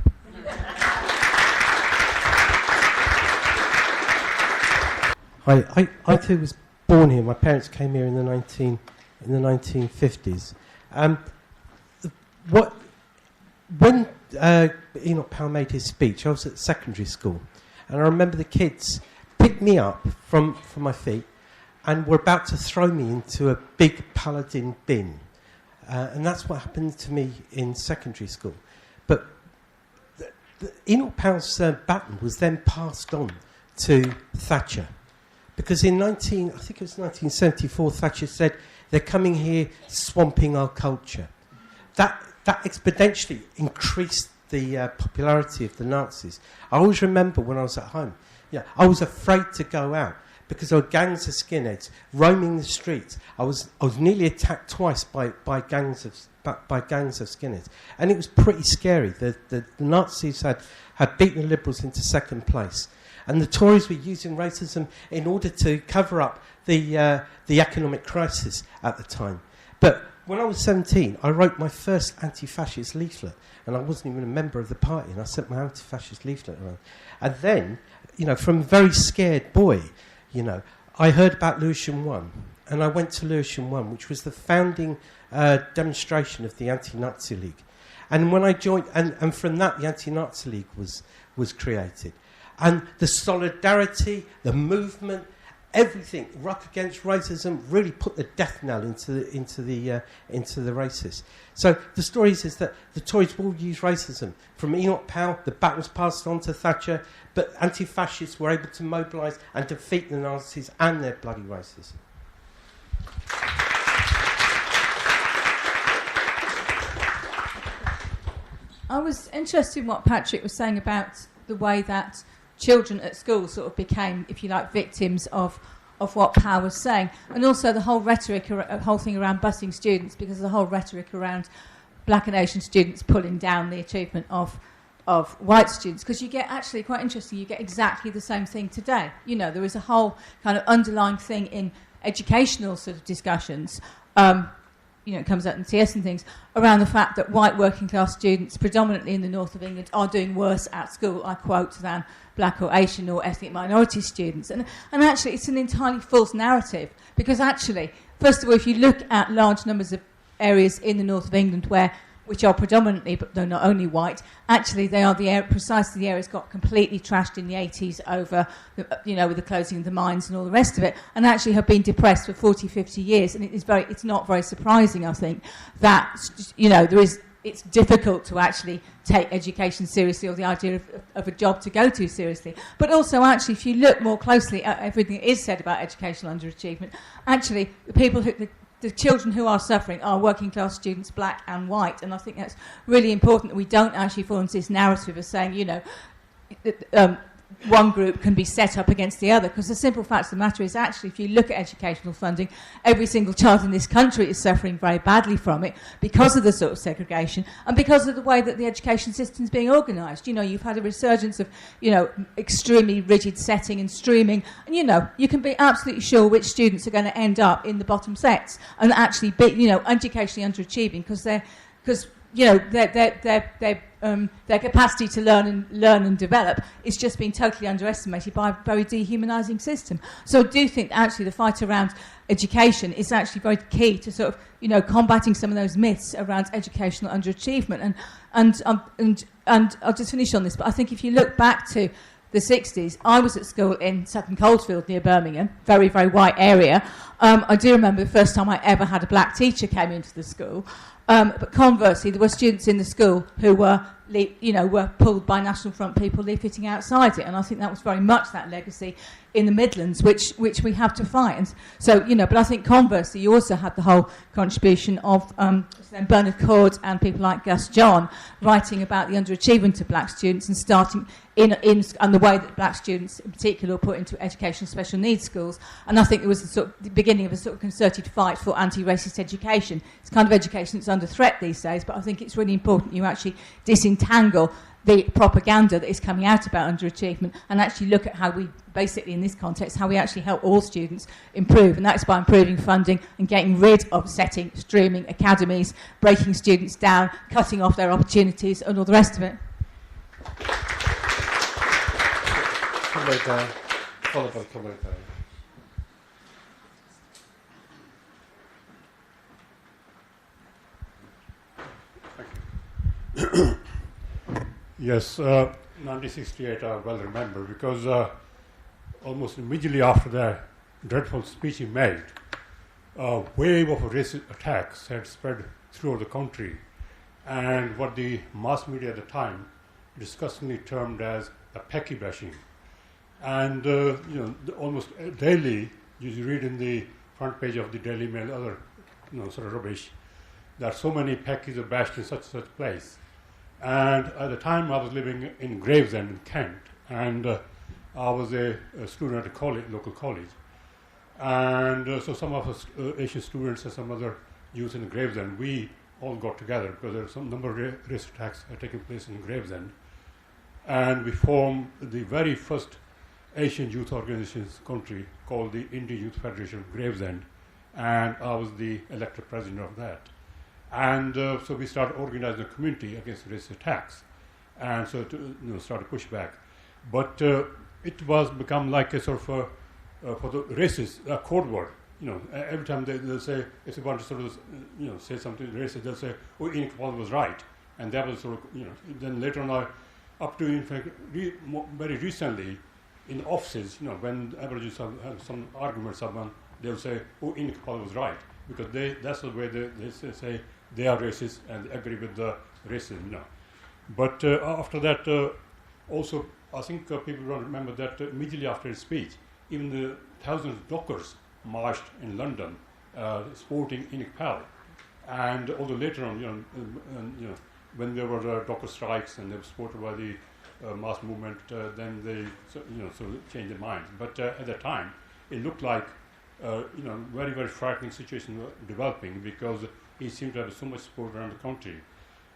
I too was born here. My parents came here in the 1950s. When Enoch Powell made his speech, I was at secondary school, and I remember the kids picked me up from my feet and were about to throw me into a big Paladin bin. And that's what happened to me in secondary school. But Enoch Powell's baton was then passed on to Thatcher. Because in 1974, Thatcher said, they're coming here swamping our culture. That exponentially increased the popularity of the Nazis. I always remember when I was at home, I was afraid to go out because there were gangs of skinheads roaming the streets. I was nearly attacked twice by gangs of skinheads, and it was pretty scary. The Nazis had beaten the Liberals into second place, and the Tories were using racism in order to cover up the economic crisis at the time. But when I was 17, I wrote my first anti-fascist leaflet, and I wasn't even a member of the party, and I sent my anti-fascist leaflet around. And then, from a very scared boy, I heard about Lewisham 1, and I went to Lewisham 1, which was the founding demonstration of the Anti-Nazi League. And when I joined, and from that, the Anti-Nazi League was created. And the solidarity, the movement, everything, Rock Against Racism, really put the death knell into the racists. So the story is that the Tories will use racism. From Enoch Powell, the baton was passed on to Thatcher, but anti-fascists were able to mobilise and defeat the Nazis and their bloody racism. I was interested in what Patrick was saying about the way that children at school sort of became, if you like, victims of what Powell was saying, and also the whole rhetoric, whole thing around busing students, because of the whole rhetoric around black and Asian students pulling down the achievement of white students, because you get, actually quite interesting, you get exactly the same thing today. There is a whole kind of underlying thing in educational sort of discussions, it comes out in TS and things, around the fact that white working class students, predominantly in the north of England, are doing worse at school, I quote, than black or Asian or ethnic minority students. And actually, it's an entirely false narrative, because actually, first of all, if you look at large numbers of areas in the north of England which are predominantly, but though not only white, actually they are precisely the areas got completely trashed in the 80s over, with the closing of the mines and all the rest of it, and actually have been depressed for 40, 50 years. And it's not very surprising, I think, that, it's difficult to actually take education seriously, or the idea of a job to go to seriously. But also, actually, if you look more closely at everything that is said about educational underachievement, actually, the children who are suffering are working class students, black and white, and I think that's really important that we don't actually fall into this narrative of saying, one group can be set up against the other, because the simple fact of the matter is, actually, if you look at educational funding, every single child in this country is suffering very badly from it because of the sort of segregation and because of the way that the education system is being organised. You've had a resurgence of, extremely rigid setting and streaming, and, you can be absolutely sure which students are going to end up in the bottom sets and actually be, educationally underachieving because their capacity to learn and develop is just being totally underestimated by a very dehumanising system. So I do think that actually the fight around education is actually very key to sort of, combating some of those myths around educational underachievement. And I'll just finish on this, but I think if you look back to the 60s, I was at school in Sutton Coldfield near Birmingham, very, very white area. I do remember the first time I ever had a black teacher came into the school. But conversely, there were students in the school who were pulled by National Front people leafleting outside it, and I think that was very much that legacy in the Midlands, which we have to fight. And so, but I think conversely, you also had the whole contribution of Bernard Cord and people like Gus John writing about the underachievement of black students and starting and the way that black students in particular were put into educational special needs schools. And I think it was the beginning of a sort of concerted fight for anti-racist education. It's kind of education that's under threat these days, but I think it's really important you actually disentangle the propaganda that is coming out about underachievement and actually look at how we, basically in this context, how we actually help all students improve, and that's by improving funding and getting rid of streaming academies, breaking students down, cutting off their opportunities and all the rest of it. Comment down, followed by comment down. Yes, 1968 I well remember, because almost immediately after that dreadful speech he made, a wave of racist attacks had spread throughout the country, and what the mass media at the time disgustingly termed as a pecky bashing. And almost daily you read in the front page of the Daily Mail, other sort of rubbish, that so many peckies are bashed in such place. And at the time I was living in Gravesend in Kent, and I was a student at a college, local college. And so some of us Asian students and some other youth in Gravesend, we all got together because there were some number of race attacks taking place in Gravesend. And we formed the very first Asian youth organization in the country called the Indian Youth Federation of Gravesend, and I was the elected president of that. And so we started organizing a community against racist attacks, and so to start a pushback. But it was become like a sort of for the racists a code word. Every time they'll say, if they want to sort of say something racist, they'll say, "Oh, Enoch Powell was right," and that was sort of Then later on, up to in fact very recently, in offices, when Aborigines have some argument, someone they'll say, "Oh, Enoch Powell was right," because that's the way they say they are racist and agree with the racism. But after that, also I think people don't remember that immediately after his speech, even the thousands of dockers marched in London, supporting Enoch Powell. And although later on, when there were docker strikes and they were supported by the mass movement, then they sort of changed their minds. But at the time, it looked like very, very frightening situation developing, because he seemed to have so much support around the country.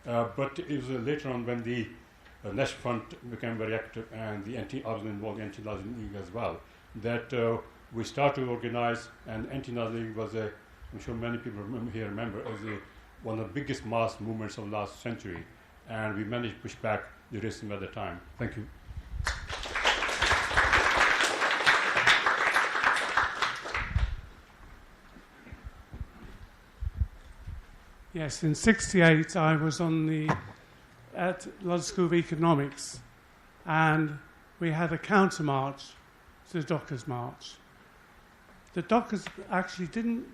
But it was later on when the National Front became very active, and I was involved in the Anti-Nazi League as well, that we started to organize, and Anti-Nazi League was I'm sure many people remember, as one of the biggest mass movements of the last century, and we managed to push back the racism at the time. Thank you. Yes, in '68 I was at London School of Economics, and we had a counter march to the Dockers March. The Dockers actually didn't,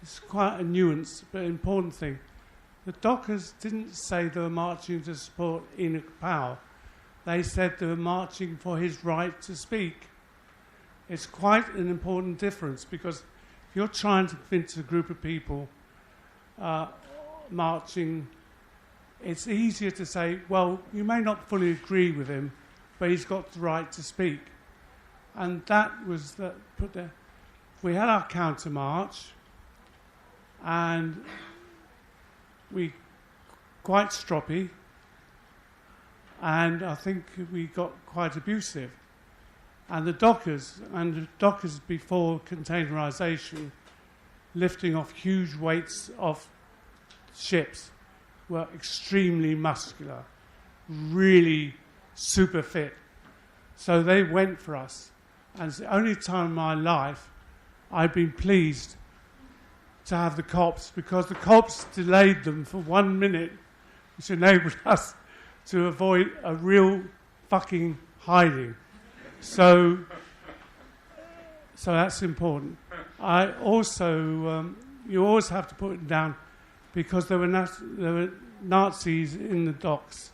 it's quite a nuance but important thing, the Dockers didn't say they were marching to support Enoch Powell. They said they were marching for his right to speak. It's quite an important difference, because if you're trying to convince a group of people marching, it's easier to say, well, you may not fully agree with him, but he's got the right to speak. And that was put there. We had our counter march, and we quite stroppy, and I think we got quite abusive. And the dockers before containerisation, lifting off huge weights of ships, were extremely muscular, really super fit. So they went for us. And it's the only time in my life I've been pleased to have the cops, because the cops delayed them for 1 minute, which enabled us to avoid a real fucking hiding. So that's important. I also, you always have to put it down, because there were Nazis in the docks,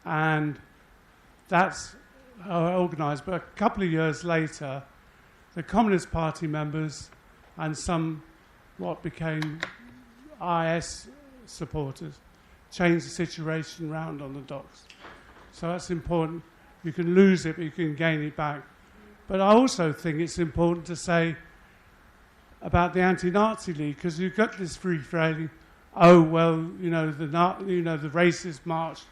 and that's how I organised. But a couple of years later, the Communist Party members and some what became IS supporters changed the situation round on the docks. So that's important. You can lose it, but you can gain it back. But I also think it's important to say about the Anti-Nazi League, because you've got this free framing. Oh well, the racists marched,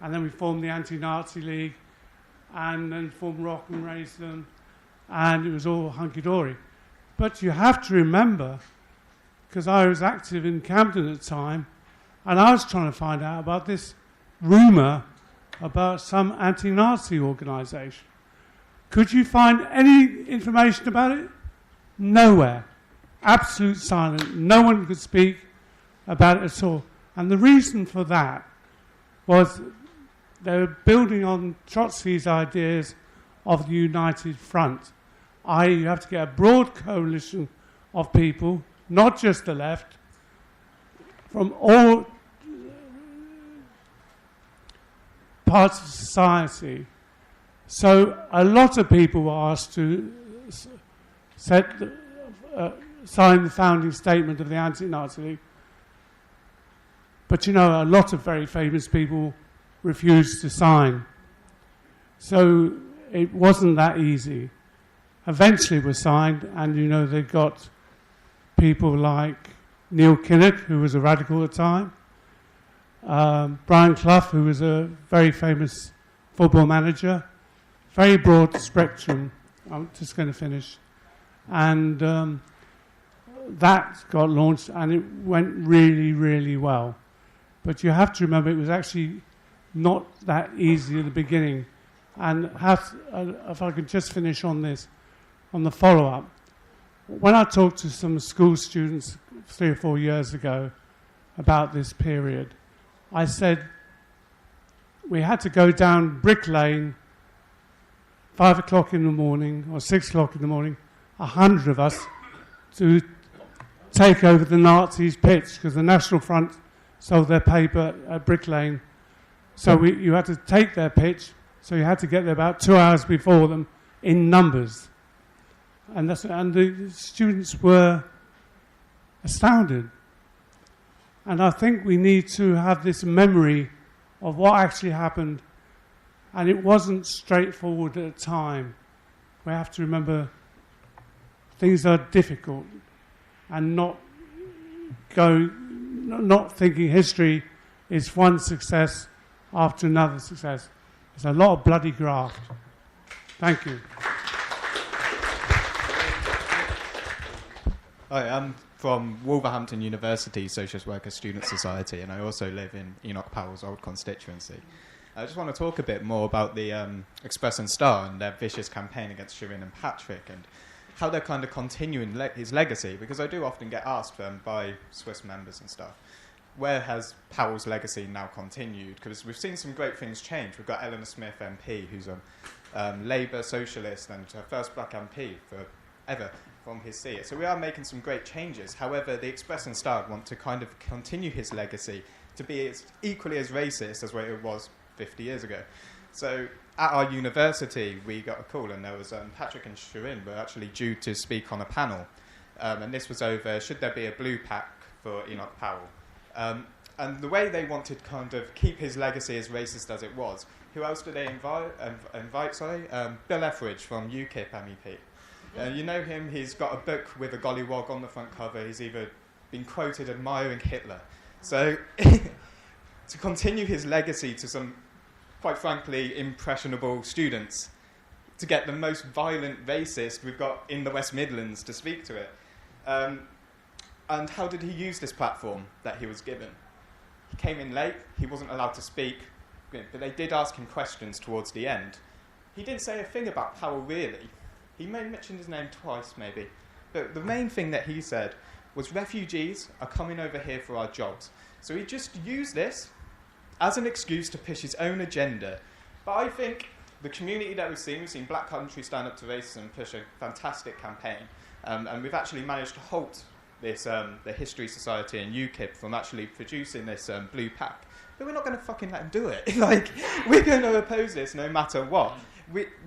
and then we formed the Anti-Nazi League, and then formed Rock and Racism, and it was all hunky-dory. But you have to remember, because I was active in Camden at the time, and I was trying to find out about this rumour about some anti-Nazi organisation. Could you find any information about it? Nowhere. Absolute silence. No one could speak about it at all. And the reason for that was they were building on Trotsky's ideas of the United Front, i.e. you have to get a broad coalition of people, not just the left, from all parts of society. So a lot of people were asked to sign the founding statement of the Anti-Nazi League. But you know, a lot of very famous people refused to sign. So it wasn't that easy. Eventually it was signed, and you know, they got people like Neil Kinnock, who was a radical at the time, Brian Clough, who was a very famous football manager, very broad spectrum. I'm just going to finish. And that got launched, and it went really, really well. But you have to remember, it was actually not that easy at the beginning. And if I could just finish on this, on the follow-up. When I talked to some school students 3 or 4 years ago about this period, I said we had to go down Brick Lane 5 o'clock in the morning or 6 o'clock in the morning, 100 of us, to take over the Nazis' pitch, because the National Front sold their paper at Brick Lane. So you had to take their pitch, so you had to get there about 2 hours before them in numbers. And the students were astounded. And I think we need to have this memory of what actually happened. And it wasn't straightforward at the time. We have to remember things are difficult, and not thinking history is one success after another success. There's a lot of bloody graft. Thank you. Hi, I'm from Wolverhampton University Socialist Workers Student Society, and I also live in Enoch Powell's old constituency. I just want to talk a bit more about the Express and Star and their vicious campaign against Shirin and Patrick, and how they're kind of continuing his legacy, because I do often get asked by Swiss members and stuff, where has Powell's legacy now continued? Because we've seen some great things change. We've got Eleanor Smith MP, who's a Labour socialist and her first black MP ever from his seat. So we are making some great changes. However, the Express and Star want to kind of continue his legacy to be equally as racist as what it was 50 years ago. So at our university, we got a call, and there was Patrick and Shirin were actually due to speak on a panel. And this was over, should there be a blue pack for Enoch Powell? And the way they wanted to kind of keep his legacy as racist as it was, who else did they invite? Bill Etheridge from UKIP MEP. You know him, he's got a book with a gollywog on the front cover. He's even been quoted admiring Hitler. So to continue his legacy to some, quite frankly, impressionable students, to get the most violent racist we've got in the West Midlands to speak to it. And how did he use this platform that he was given? He came in late, he wasn't allowed to speak, but they did ask him questions towards the end. He didn't say a thing about Powell, really. He may have mentioned his name twice, maybe. But the main thing that he said was refugees are coming over here for our jobs. So he just used this as an excuse to push his own agenda. But I think the community that we've seen Black Country Stand Up to Racism push a fantastic campaign. And we've actually managed to halt this, the History Society and UKIP from actually producing this blue pack. But we're not going to fucking let them do it. We're going to oppose this no matter what.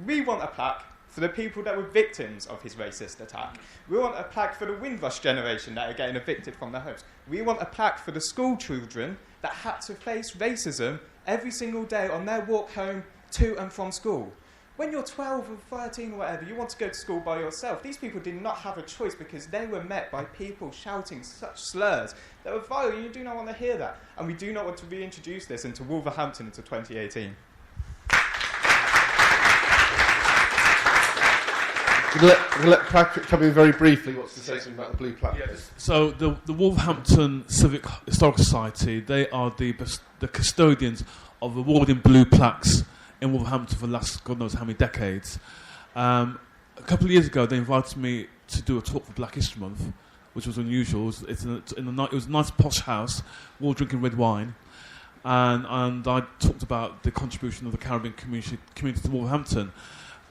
We want a plaque for the people that were victims of his racist attack. We want a plaque for the Windrush generation that are getting evicted from their homes. We want a plaque for the school children that had to face racism every single day on their walk home to and from school. When you're 12 or 13 or whatever, you want to go to school by yourself. These people did not have a choice, because they were met by people shouting such slurs that were vile. You do not want to hear that. And we do not want to reintroduce this into Wolverhampton into 2018. We'll let Patrick come in very briefly. What's to say something about the blue plaque? Yes. So the Wolverhampton Civic Historical Society, they are the custodians of awarding blue plaques in Wolverhampton for the last God knows how many decades. A couple of years ago, they invited me to do a talk for Black History Month, which was unusual. It was a nice posh house, we were all drinking red wine, and I talked about the contribution of the Caribbean community to Wolverhampton.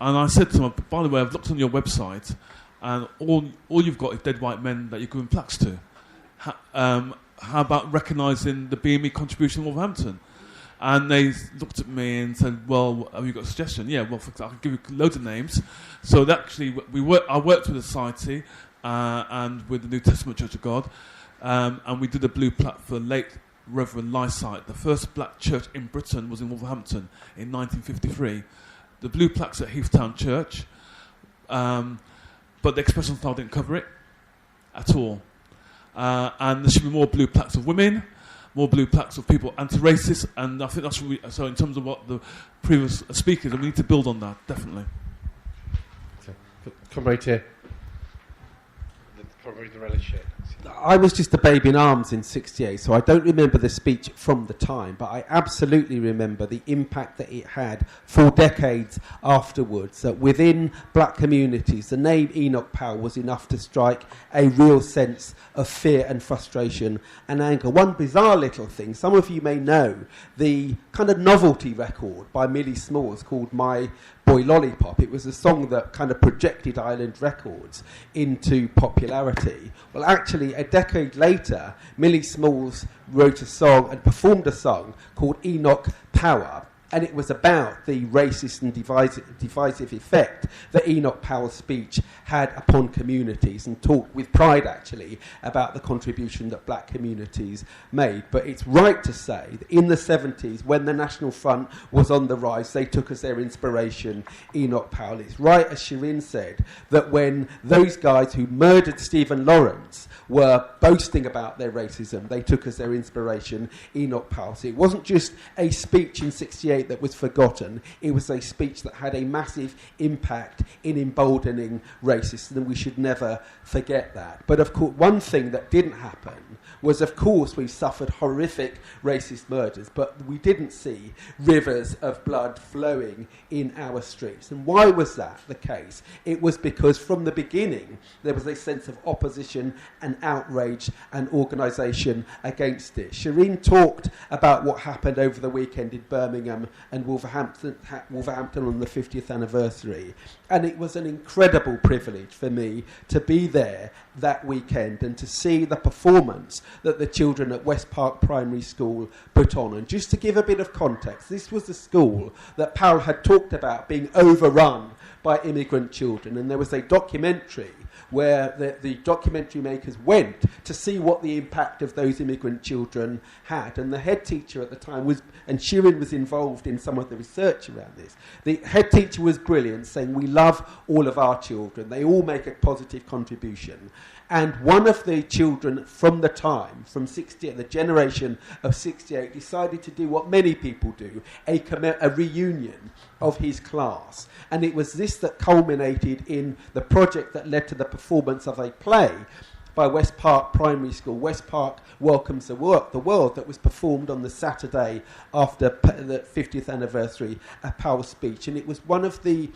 And I said to him, by the way, I've looked on your website, and all you've got is dead white men that you're giving plaques to. How about recognising the BME contribution of Wolverhampton? And they looked at me and said, well, have you got a suggestion? Yeah, well, I can give you loads of names. So actually, I worked with the Society and with the New Testament Church of God, and we did a blue plaque for late Reverend Lysite. The first black church in Britain was in Wolverhampton in 1953. The blue plaque's at Heathtown Church, but the expression style didn't cover it at all. And there should be more blue plaques of women, more blue plaques of people anti-racist, and I think that's what so in terms of what the previous speakers, we need to build on that, definitely. Okay. Come right here. Probably the relish shit. I was just a baby in arms in '68, so I don't remember the speech from the time, but I absolutely remember the impact that it had for decades afterwards. That within black communities, the name Enoch Powell was enough to strike a real sense of fear and frustration and anger. One bizarre little thing, some of you may know the kind of novelty record by Millie Smalls called My Boy Lollipop. It was a song that kind of projected Island Records into popularity. Well, actually, a decade later, Millie Smalls wrote a song and performed a song called Enoch Powell, and it was about the racist and divisive effect that Enoch Powell's speech had upon communities, and talked with pride, actually, about the contribution that black communities made. But it's right to say that in the 70s, when the National Front was on the rise, they took as their inspiration Enoch Powell. It's right, as Shirin said, that when those guys who murdered Stephen Lawrence were boasting about their racism, they took as their inspiration Enoch Powell. So it wasn't just a speech in '68 that was forgotten, it was a speech that had a massive impact in emboldening racists, and we should never forget that. But of course, one thing that didn't happen was, of course, we suffered horrific racist murders, but we didn't see rivers of blood flowing in our streets. And why was that the case? It was because from the beginning there was a sense of opposition and outrage and organisation against it. Shirin talked about what happened over the weekend in Birmingham and Wolverhampton on the 50th anniversary. And it was an incredible privilege for me to be there that weekend and to see the performance that the children at West Park Primary School put on. And just to give a bit of context, this was the school that Powell had talked about being overrun by immigrant children, and there was a documentary where the documentary makers went to see what the impact of those immigrant children had. And the head teacher at the time was, and Shirin was involved in some of the research around this, the head teacher was brilliant, saying, we love all of our children, they all make a positive contribution. And one of the children from the time, from 68, the generation of 68, decided to do what many people do, a reunion of his class. And it was this that culminated in the project that led to the performance of a play by West Park Primary School, West Park Welcomes the World, that was performed on the Saturday after the 50th anniversary of Powell's speech. And it was one of the...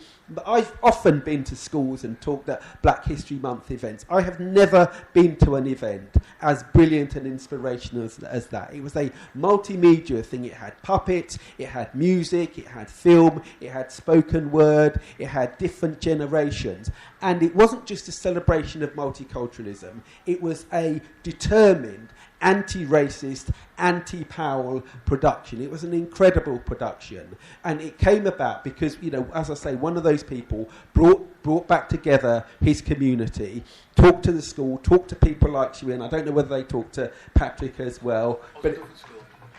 I've often been to schools and talked at Black History Month events. I have never been to an event as brilliant and inspirational as that. It was a multimedia thing. It had puppets, it had music, it had film, it had spoken word, it had different generations. And it wasn't just a celebration of multiculturalism. It was a determined anti-racist, anti-Powell production. It was an incredible production. And it came about because, you know, as I say, one of those people brought back together his community, talked to the school, talked to people like Shirin. I don't know whether they talked to Patrick as well, but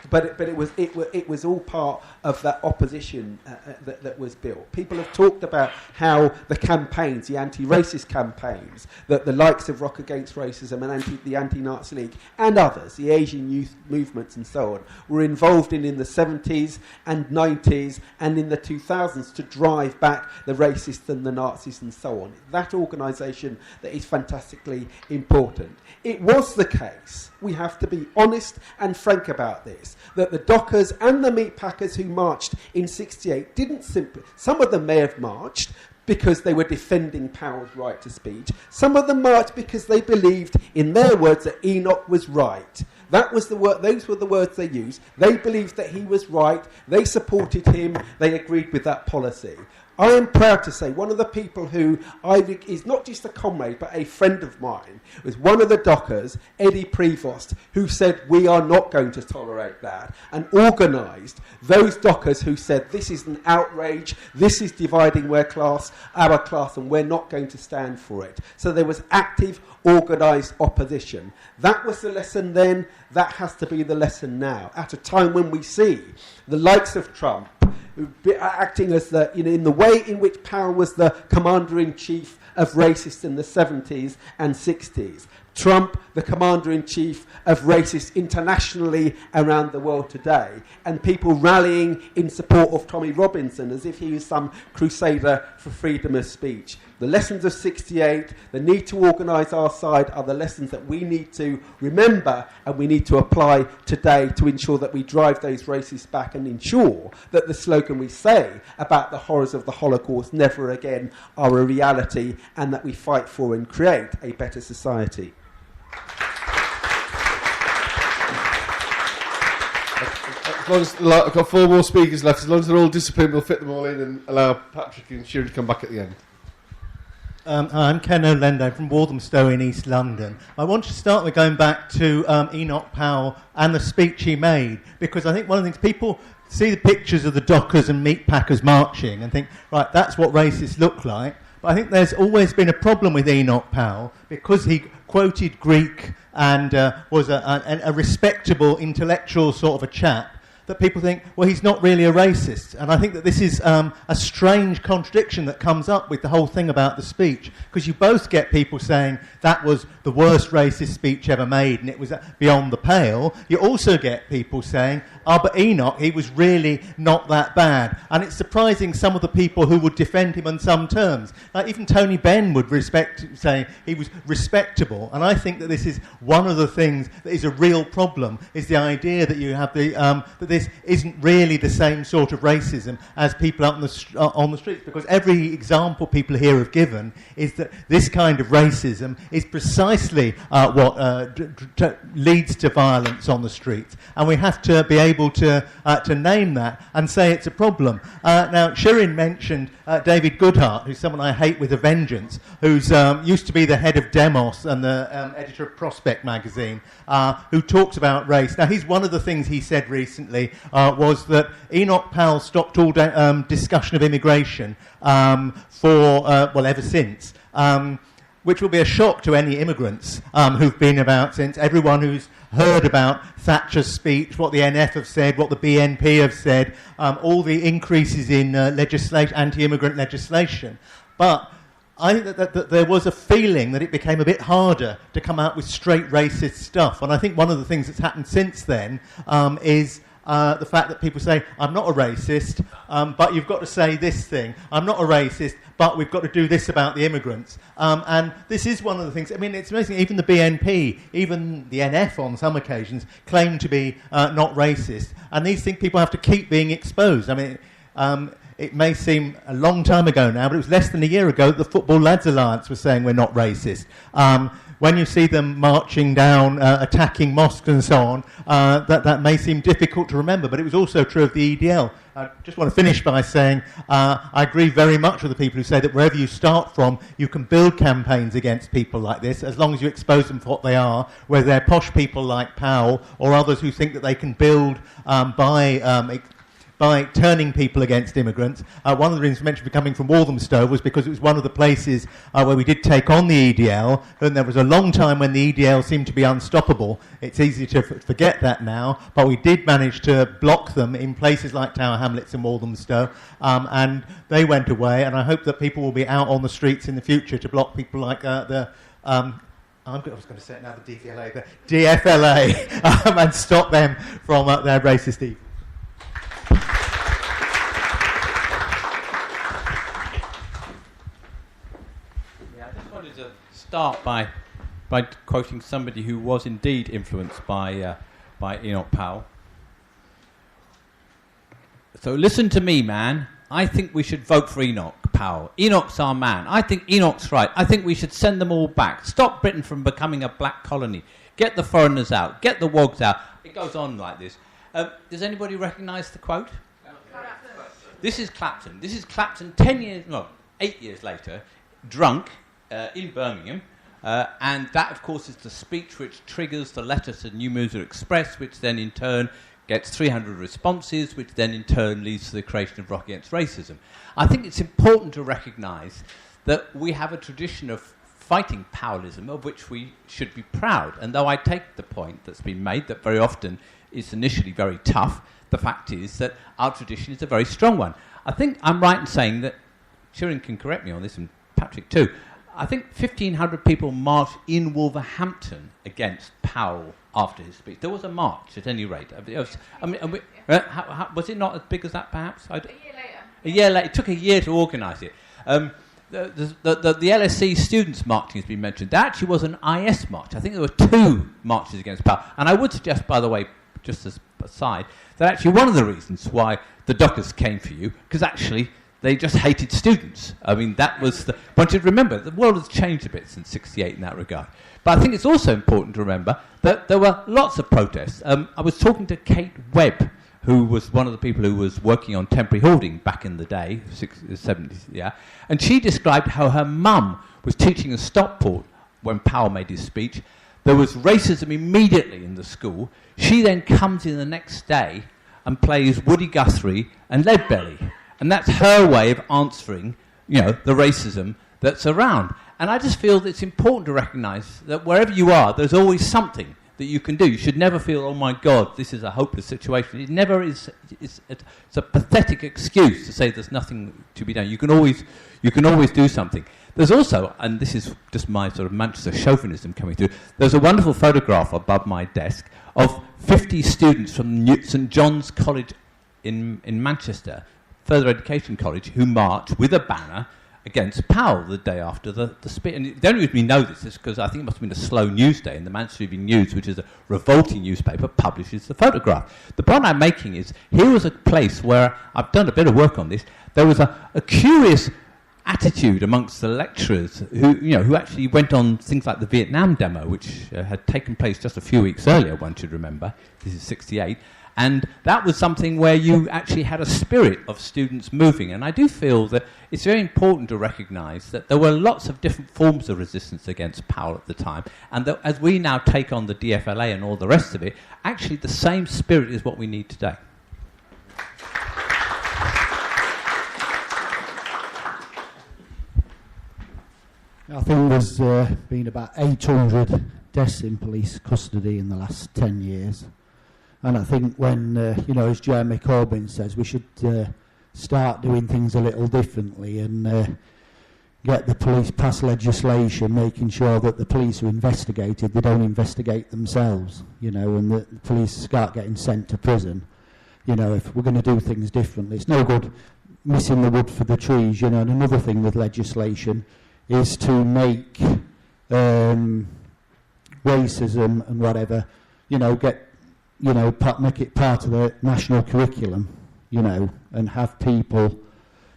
it was all part of that opposition that was built. People have talked about how the campaigns, the anti-racist campaigns, that the likes of Rock Against Racism and the Anti-Nazi League and others, the Asian youth movements and so on, were involved in the 70s and 90s and in the 2000s to drive back the racists and the Nazis and so on. That organisation that is fantastically important. It was the case, we have to be honest and frank about this, that the dockers and the meatpackers who marched in '68 didn't simply... Some of them may have marched because they were defending Powell's right to speech. Some of them marched because they believed, in their words, that Enoch was right. That was the word. Those were the words they used. They believed that he was right. They supported him. They agreed with that policy. I am proud to say one of the people who is not just a comrade but a friend of mine was one of the dockers, Eddie Prevost, who said we are not going to tolerate that, and organised those dockers who said this is an outrage, this is dividing our class, and we're not going to stand for it. So there was active, organised opposition. That was the lesson then. That has to be the lesson now. At a time when we see the likes of Trump acting as in the way in which Powell was the commander-in-chief of racists in the 70s and 60s. Trump, the commander-in-chief of racists internationally around the world today, and people rallying in support of Tommy Robinson as if he was some crusader for freedom of speech. The lessons of 68, the need to organise our side, are the lessons that we need to remember and we need to apply today to ensure that we drive those racists back and ensure that the slogan we say about the horrors of the Holocaust never again are a reality, and that we fight for and create a better society. As long as I've got 4 more speakers left, as long as they're all disciplined, we'll fit them all in and allow Patrick and Shirin to come back at the end. I'm Ken O'Lendo from Walthamstow in East London. I want to start with going back to Enoch Powell and the speech he made, because I think one of the things people see the pictures of the dockers and meat packers marching and think, right, that's what racists look like. But I think there's always been a problem with Enoch Powell because he quoted Greek and was a respectable intellectual sort of a chap, that people think, well, he's not really a racist. And I think that this is a strange contradiction that comes up with the whole thing about the speech, because you both get people saying that was the worst racist speech ever made and it was beyond the pale. You also get people saying, oh, but Enoch, he was really not that bad. And it's surprising some of the people who would defend him on some terms. Like even Tony Benn would say he was respectable. And I think that this is one of the things that is a real problem, is the idea that you have that this isn't really the same sort of racism as people out on the streets, because every example people here have given is that this kind of racism is precisely what leads to violence on the streets, and we have to be able to name that and say it's a problem. Now, Shirin mentioned David Goodhart, who's someone I hate with a vengeance, who's used to be the head of Demos and the editor of Prospect magazine, who talks about race. Now, he's one of the things he said recently was that Enoch Powell stopped all discussion of immigration ever since, which will be a shock to any immigrants who've been about since. Everyone who's heard about Thatcher's speech, what the NF have said, what the BNP have said, all the increases in anti-immigrant legislation. But I think that there was a feeling that it became a bit harder to come out with straight racist stuff. And I think one of the things that's happened since then is the fact that people say, I'm not a racist, but you've got to say this thing. I'm not a racist, but we've got to do this about the immigrants. And this is one of the things, I mean, it's amazing, even the BNP, even the NF on some occasions, claim to be not racist. And these things people have to keep being exposed. I mean, it may seem a long time ago now, but it was less than a year ago that the Football Lads Alliance was saying we're not racist. When you see them marching down, attacking mosques and so on, that may seem difficult to remember, but it was also true of the EDL. I just want to finish by saying I agree very much with the people who say that wherever you start from, you can build campaigns against people like this, as long as you expose them for what they are, whether they're posh people like Powell or others who think that they can build by turning people against immigrants. One of the reasons I mentioned coming from Walthamstow was because it was one of the places where we did take on the EDL, and there was a long time when the EDL seemed to be unstoppable. It's easy to forget that now, but we did manage to block them in places like Tower Hamlets and Walthamstow, and they went away, and I hope that people will be out on the streets in the future to block people like I was going to say it now, the DFLA, and stop them from their racist evil. Start by quoting somebody who was indeed influenced by Enoch Powell. So listen to me, man. I think we should vote for Enoch. Powell. Enoch's our man. I think Enoch's right. I think we should send them all back. Stop Britain from becoming a black colony. Get the foreigners out. Get the wogs out. It goes on like this. Does anybody recognise the quote? This is Clapton. This is Clapton 8 years later, drunk in Birmingham. And that, of course, is the speech which triggers the letter to New Music Express, which then in turn gets 300 responses, which then in turn leads to the creation of Rock Against Racism. I think it's important to recognise that we have a tradition of fighting Powellism, of which we should be proud. And though I take the point that's been made that very often it's initially very tough, the fact is that our tradition is a very strong one. I think I'm right in saying that, Shirin can correct me on this, and Patrick too, I think 1,500 people marched in Wolverhampton against Powell after his speech. There was a march, at any rate. Was it not as big as that, perhaps? A year later. It took a year to organise it. The LSE students' marching has been mentioned. There actually was an IS march. I think there were 2 marches against Powell. And I would suggest, by the way, just as aside, that actually one of the reasons why the Dockers came for you, because actually they just hated students. I mean, that was the... One should remember, the world has changed a bit since '68 in that regard. But I think it's also important to remember that there were lots of protests. I was talking to Kate Webb, who was one of the people who was working on temporary holding back in the day, 60s, 70s, yeah. And she described how her mum was teaching in Stockport when Powell made his speech. There was racism immediately in the school. She then comes in the next day and plays Woody Guthrie and Leadbelly. And that's her way of answering, the racism that's around. And I just feel that it's important to recognise that wherever you are, there's always something that you can do. You should never feel, oh my God, this is a hopeless situation. It never is. It's a pathetic excuse to say there's nothing to be done. You can always do something. There's also, and this is just my sort of Manchester chauvinism coming through, there's a wonderful photograph above my desk of 50 students from St John's College in Manchester, Further Education College, who marched with a banner against Powell the day after the speech. And the only reason we know this is because I think it must have been a slow news day, and the Manchester Evening News, which is a revolting newspaper, publishes the photograph. The point I'm making is, here was a place where, I've done a bit of work on this, there was a curious attitude amongst the lecturers who actually went on things like the Vietnam demo, which had taken place just a few weeks earlier, one should remember. This is '68. And that was something where you actually had a spirit of students moving. And I do feel that it's very important to recognise that there were lots of different forms of resistance against Powell at the time. And that as we now take on the DFLA and all the rest of it, actually the same spirit is what we need today. I think there's been about 800 deaths in police custody in the last 10 years. And I think when, as Jeremy Corbyn says, we should start doing things a little differently and get the police pass legislation making sure that the police are investigated, they don't investigate themselves, and the police start getting sent to prison. If we're going to do things differently, it's no good missing the wood for the trees, And another thing with legislation is to make racism and whatever, make it part of the national curriculum, and have people,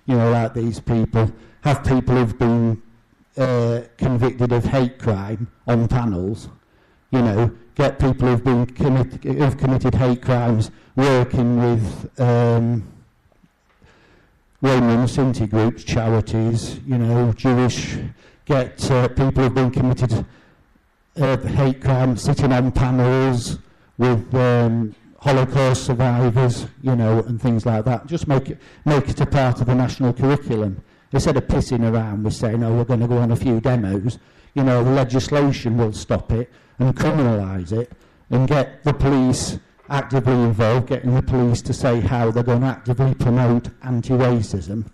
like these people, have people who've been convicted of hate crime on panels, get people who've committed hate crimes working with Roman Sinti groups, charities, Jewish, get people who've been committed hate crime sitting on panels with Holocaust survivors, and things like that. Just make it a part of the national curriculum. Instead of pissing around with saying, we're going to go on a few demos, the legislation will stop it and criminalise it and get the police actively involved, getting the police to say how they're going to actively promote anti-racism.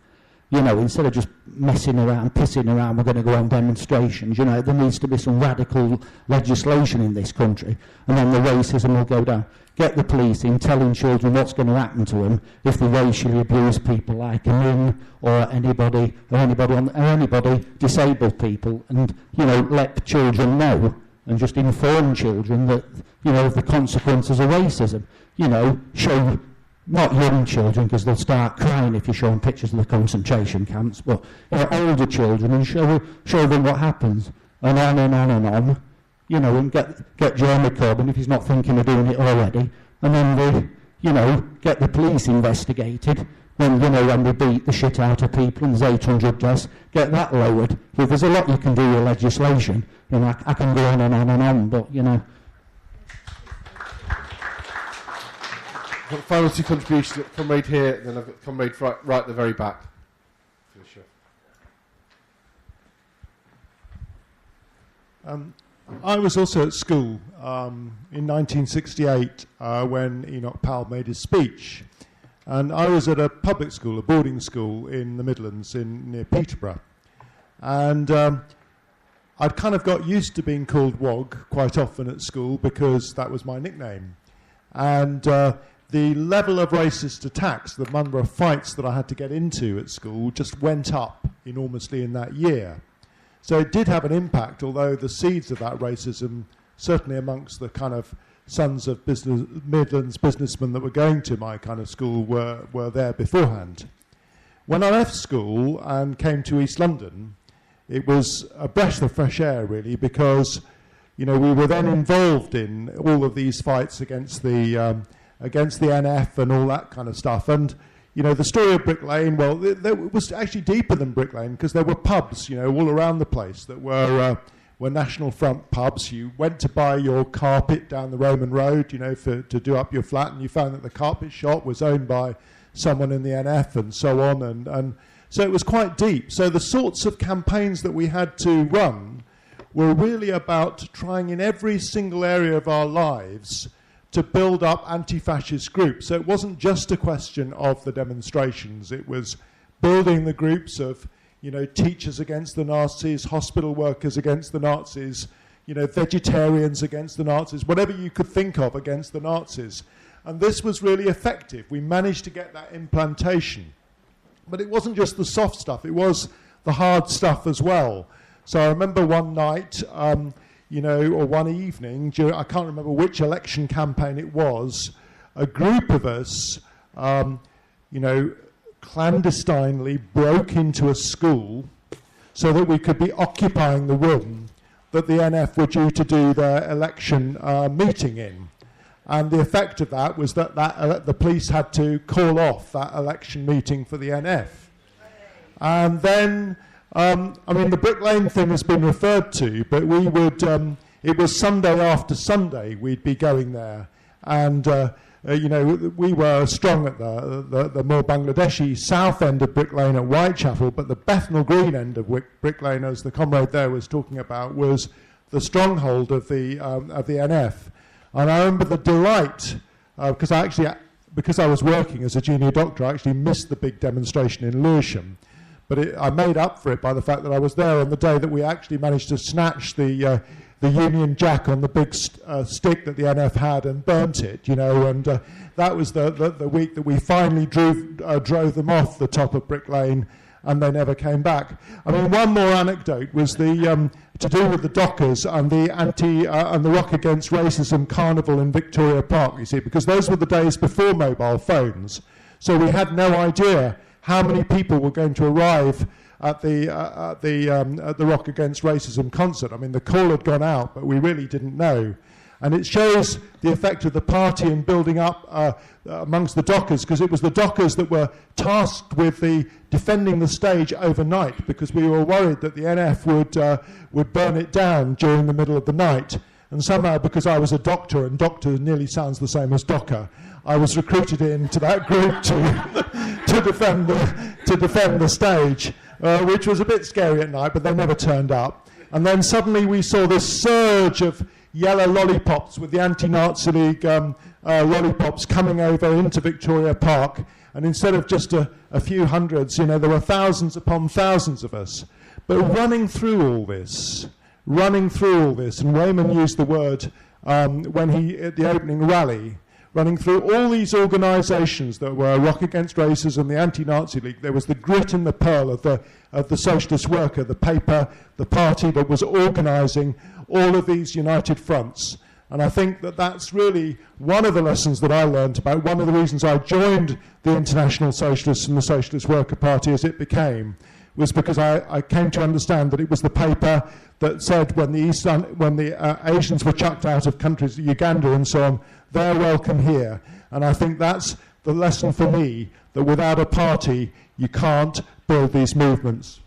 Instead of just messing around, pissing around, we're going to go on demonstrations. There needs to be some radical legislation in this country, and then the racism will go down. Get the police in telling children what's going to happen to them if they racially abuse people like Amin or anybody, disabled people, and let children know, and just inform children that of the consequences of racism. Show not young children, because they'll start crying if you show them pictures of the concentration camps, but older children, and show them what happens, and on and on and on, and get Jeremy Corbyn if he's not thinking of doing it already, and then they, get the police investigated, then, when they beat the shit out of people and there's 800 deaths, get that lowered. If there's a lot you can do with legislation, I can go on and on and on, but, Final two contributions, comrade here, then I've got comrade right at the very back. I was also at school in 1968 when Enoch Powell made his speech. And I was at a public school, a boarding school in the Midlands near Peterborough. And I'd kind of got used to being called Wog quite often at school because that was my nickname. And the level of racist attacks, the number of fights that I had to get into at school just went up enormously in that year. So it did have an impact, although the seeds of that racism, certainly amongst the kind of sons of Midlands businessmen that were going to my kind of school were there beforehand. When I left school and came to East London, it was a breath of fresh air, really, because we were then involved in all of these fights against the NF and all that kind of stuff. And the story of Brick Lane, well, it was actually deeper than Brick Lane because there were pubs, all around the place that were National Front pubs. You went to buy your carpet down the Roman Road, to do up your flat, and you found that the carpet shop was owned by someone in the NF and so on. And so it was quite deep. So the sorts of campaigns that we had to run were really about trying in every single area of our lives to build up anti-fascist groups. So it wasn't just a question of the demonstrations. It was building the groups of, teachers against the Nazis, hospital workers against the Nazis, vegetarians against the Nazis, whatever you could think of against the Nazis. And this was really effective. We managed to get that implantation. But it wasn't just the soft stuff, it was the hard stuff as well. So I remember one night, or one evening, I can't remember which election campaign it was, a group of us, clandestinely broke into a school so that we could be occupying the room that the NF were due to do their election meeting in. And the effect of that was that the police had to call off that election meeting for the NF. And then, the Brick Lane thing has been referred to, but we would, it was Sunday after Sunday we'd be going there. And, we were strong at the more Bangladeshi south end of Brick Lane at Whitechapel, but the Bethnal Green end of Brick Lane, as the comrade there was talking about, was the stronghold of the NF. And I remember the delight, because I was working as a junior doctor, I actually missed the big demonstration in Lewisham. But I made up for it by the fact that I was there on the day that we actually managed to snatch the Union Jack on the big stick that the NF had and burnt it, and that was the week that we finally drove them off the top of Brick Lane, and they never came back. One more anecdote was the to do with the Dockers and the and the Rock Against Racism Carnival in Victoria Park. You see, because those were the days before mobile phones, so we had no idea how many people were going to arrive at the Rock Against Racism concert. The call had gone out, but we really didn't know. And it shows the effect of the party in building up amongst the Dockers, because it was the Dockers that were tasked with defending the stage overnight, because we were worried that the NF would burn it down during the middle of the night. And somehow, because I was a doctor, and doctor nearly sounds the same as Docker, I was recruited into that group to defend the stage, which was a bit scary at night, but they never turned up. And then suddenly we saw this surge of yellow lollipops with the Anti-Nazi League lollipops coming over into Victoria Park. And instead of just a few hundreds, there were thousands upon thousands of us. But running through all this, and Weyman used the word when at the opening rally, running through all these organisations that were Rock Against Racism, the Anti-Nazi League. There was the grit and the pearl of the Socialist Worker, the paper, the party that was organising all of these united fronts. And I think that that's really one of the lessons that I learned about, one of the reasons I joined the International Socialists and the Socialist Workers Party as it became, was because I came to understand that it was the paper that said when the Asians were chucked out of countries, Uganda and so on, they're welcome here. And I think that's the lesson for me, that without a party, you can't build these movements.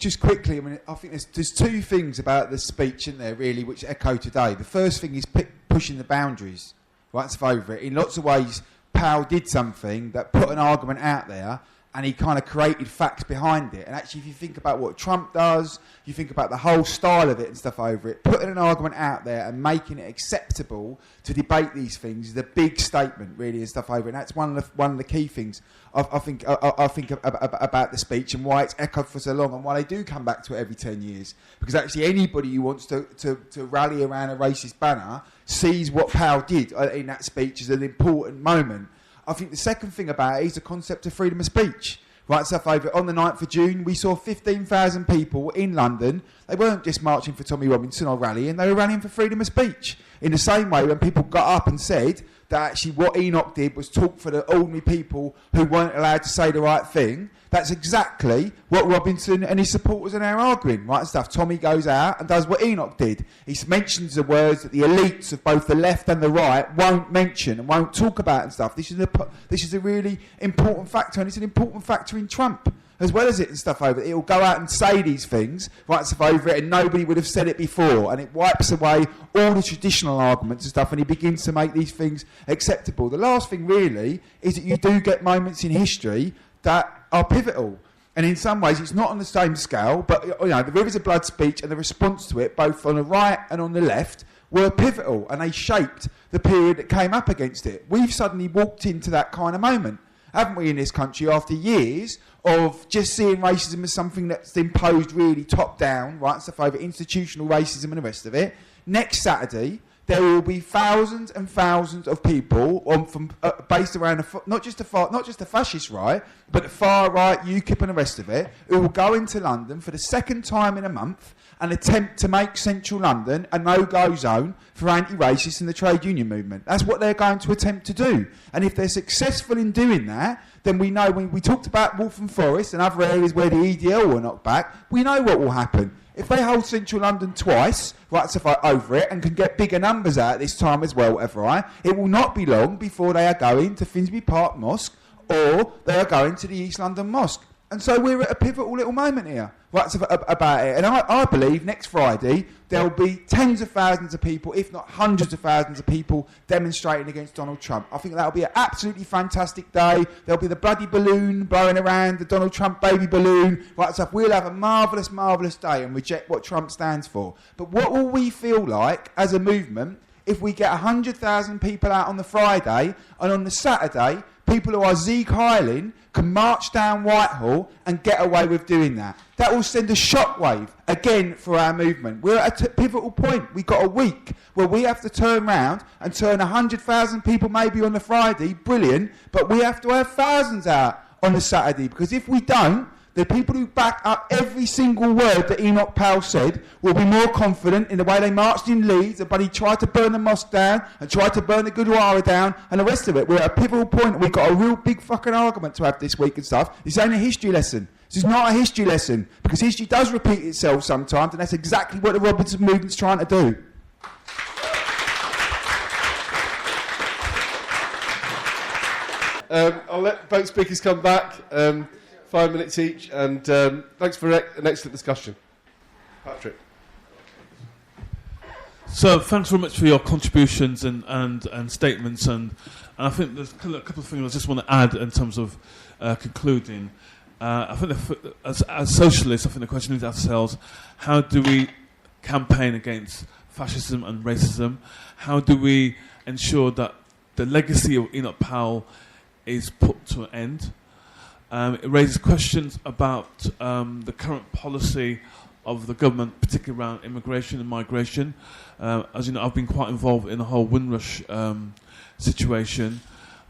Just quickly, I mean, I think there's two things about the speech in there really which echo today. The first thing is pushing the boundaries, right? So over it. In lots of ways, Powell did something that put an argument out there, and he kind of created facts behind it. And actually, if you think about what Trump does, you think about the whole style of it and stuff over it, putting an argument out there and making it acceptable to debate these things is a big statement, really, and stuff over it. And that's one of the key things I think about the speech, and why it's echoed for so long, and why they do come back to it every 10 years. Because actually, anybody who wants to rally around a racist banner sees what Powell did in that speech as an important moment. I think the second thing about it is the concept of freedom of speech. Right, stuff over on the 9th of June, we saw 15,000 people in London. They weren't just marching for Tommy Robinson or rallying, they were rallying for freedom of speech. In the same way, when people got up and said that actually what Enoch did was talk for the ordinary people who weren't allowed to say the right thing, that's exactly what Robinson and his supporters are now arguing, right, and stuff. Tommy goes out and does what Enoch did. He mentions the words that the elites of both the left and the right won't mention and won't talk about and stuff. This is a really important factor, and it's an important factor in Trump as well as it and stuff over it. He'll go out and say these things, right, stuff over it, and nobody would have said it before, and it wipes away all the traditional arguments and stuff, and he begins to make these things acceptable. The last thing really is that you do get moments in history that are pivotal, and in some ways it's not on the same scale, but you know, the Rivers of Blood speech and the response to it, both on the right and on the left, were pivotal, and they shaped the period that came up against it. We've suddenly walked into that kind of moment, haven't we, in this country, after years of just seeing racism as something that's imposed really top down, right, stuff over institutional racism and the rest of it. Next Saturday, there will be thousands and thousands of people based around not just the fascist right, but the far right, UKIP and the rest of it, who will go into London for the second time in a month and attempt to make central London a no-go zone for anti-racists and the trade union movement. That's what they're going to attempt to do. And if they're successful in doing that, then we know, when we talked about Waltham Forest and other areas where the EDL were knocked back, we know what will happen. If they hold central London twice, right, so over it, and can get bigger numbers out this time as well, whatever, it will not be long before they are going to Finsbury Park Mosque, or they are going to the East London Mosque. And so we're at a pivotal little moment here, right, so about it. And I believe next Friday there will be tens of thousands of people, if not hundreds of thousands of people, demonstrating against Donald Trump. I think that will be an absolutely fantastic day. There'll be the bloody balloon blowing around, the Donald Trump baby balloon, right, so we'll have a marvellous, marvellous day and reject what Trump stands for. But what will we feel like as a movement if we get 100,000 people out on the Friday, and on the Saturday, people who are Zeke Highland can march down Whitehall and get away with doing that? That will send a shockwave again for our movement. We're at a pivotal point. We've got a week where we have to turn round and turn 100,000 people maybe on the Friday, brilliant, but we have to have thousands out on the Saturday, because if we don't, the people who back up every single word that Enoch Powell said will be more confident in the way they marched in Leeds, but he tried to burn the mosque down and tried to burn the Gurdwara down and the rest of it. We're at a pivotal point. We've got a real big fucking argument to have this week and stuff. This ain't a history lesson. This is not a history lesson, because history does repeat itself sometimes, and that's exactly what the Robinson movement's trying to do. I'll let both speakers come back. 5 minutes each, and thanks for an excellent discussion. Patrick. So thanks very much for your contributions and statements, and I think there's a couple of things I just want to add in terms of concluding. I think as socialists, I think the question is ourselves: how do we campaign against fascism and racism? How do we ensure that the legacy of Enoch Powell is put to an end? It raises questions about the current policy of the government, particularly around immigration and migration. As you know, I've been quite involved in the whole Windrush situation.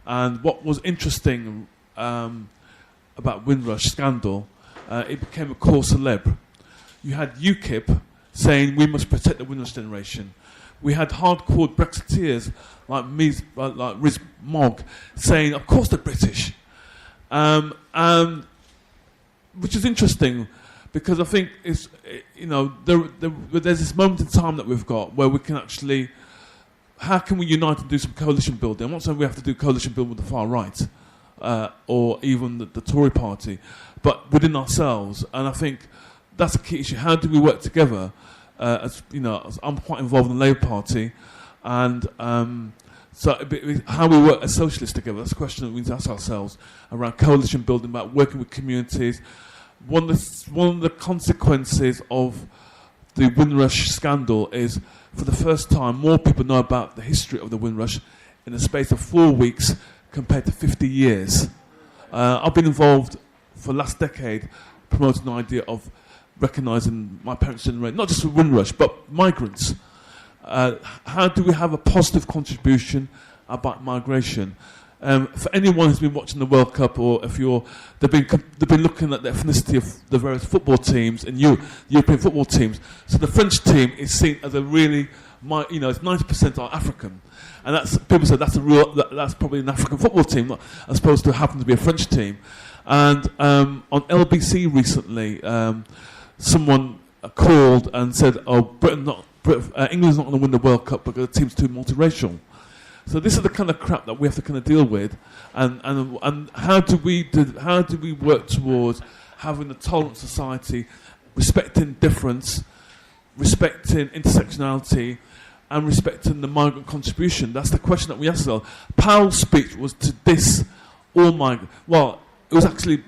And what was interesting about Windrush scandal, it became a cause célèbre. You had UKIP saying we must protect the Windrush generation. We had hardcore Brexiteers like Riz Mogg saying, of course they're British. And which is interesting, because I think there's this moment in time that we've got where we can actually, how can we unite and do some coalition building? I'm not saying we have to do coalition building with the far right or even the Tory party, but within ourselves. And I think that's a key issue. How do we work together? As I'm quite involved in the Labour Party, and so how we work as socialists together, that's a question that we need to ask ourselves around coalition building, about working with communities. One of the consequences of the Windrush scandal is, for the first time, more people know about the history of the Windrush in the space of 4 weeks compared to 50 years. I've been involved for the last decade promoting the idea of recognising my parents' generation, not just for Windrush, but migrants. How do we have a positive contribution about migration? For anyone who's been watching the World Cup, or if they've been looking at the ethnicity of the various football teams and European football teams. So the French team is seen as a really, it's 90% are African, and people say that's probably an African football team, as opposed to happen to be a French team. And on LBC recently, someone called and said, "Oh, England's not going to win the World Cup because the team's too multiracial." So this is the kind of crap that we have to kind of deal with, and how do we work towards having a tolerant society, respecting difference, respecting intersectionality, and respecting the migrant contribution? That's the question that we ask ourselves. Powell's speech was to diss all migrants. Well, it was actually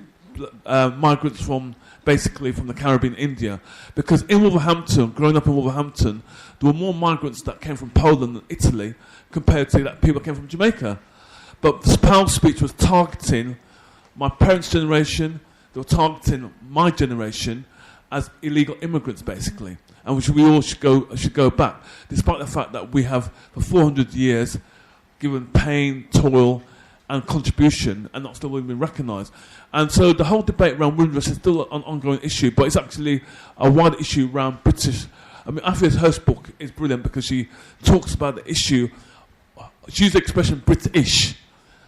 migrants from the Caribbean, India, because in Wolverhampton, growing up in Wolverhampton, there were more migrants that came from Poland and Italy compared to that people came from Jamaica. But Powell's speech was targeting my parents' generation, they were targeting my generation as illegal immigrants, basically, and which we all should go back, despite the fact that we have for 400 years given pain, toil, and contribution, and not still been recognised. And so the whole debate around Windrush is still an ongoing issue, but it's actually a wider issue around British. I mean, Latifa Hirsch's book is brilliant because she talks about the issue. She used the expression British.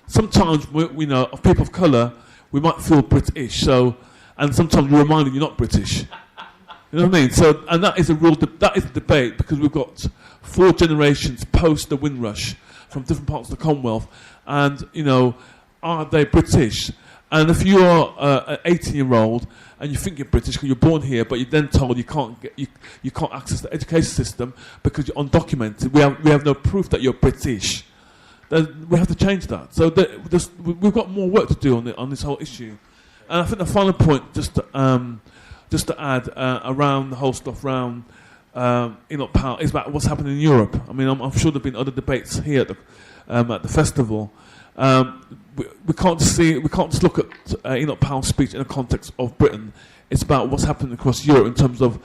Sometimes we know of people of colour, we might feel British. And sometimes we're reminded you're not British. You know what I mean? So, and that is a debate, because we've got 4 generations post the Windrush from different parts of the Commonwealth. And, are they British? And if you are an 18-year-old and you think you're British because you're born here, but you're then told you can't access the education system because you're undocumented, we have no proof that you're British. We have to change that. So we've got more work to do on this whole issue. And I think the final point, just to add around the whole stuff around Enoch Powell, is about what's happening in Europe. I mean, I'm sure there've been other debates here at the festival. We can't just look at Enoch Powell's speech in the context of Britain. It's about what's happening across Europe in terms of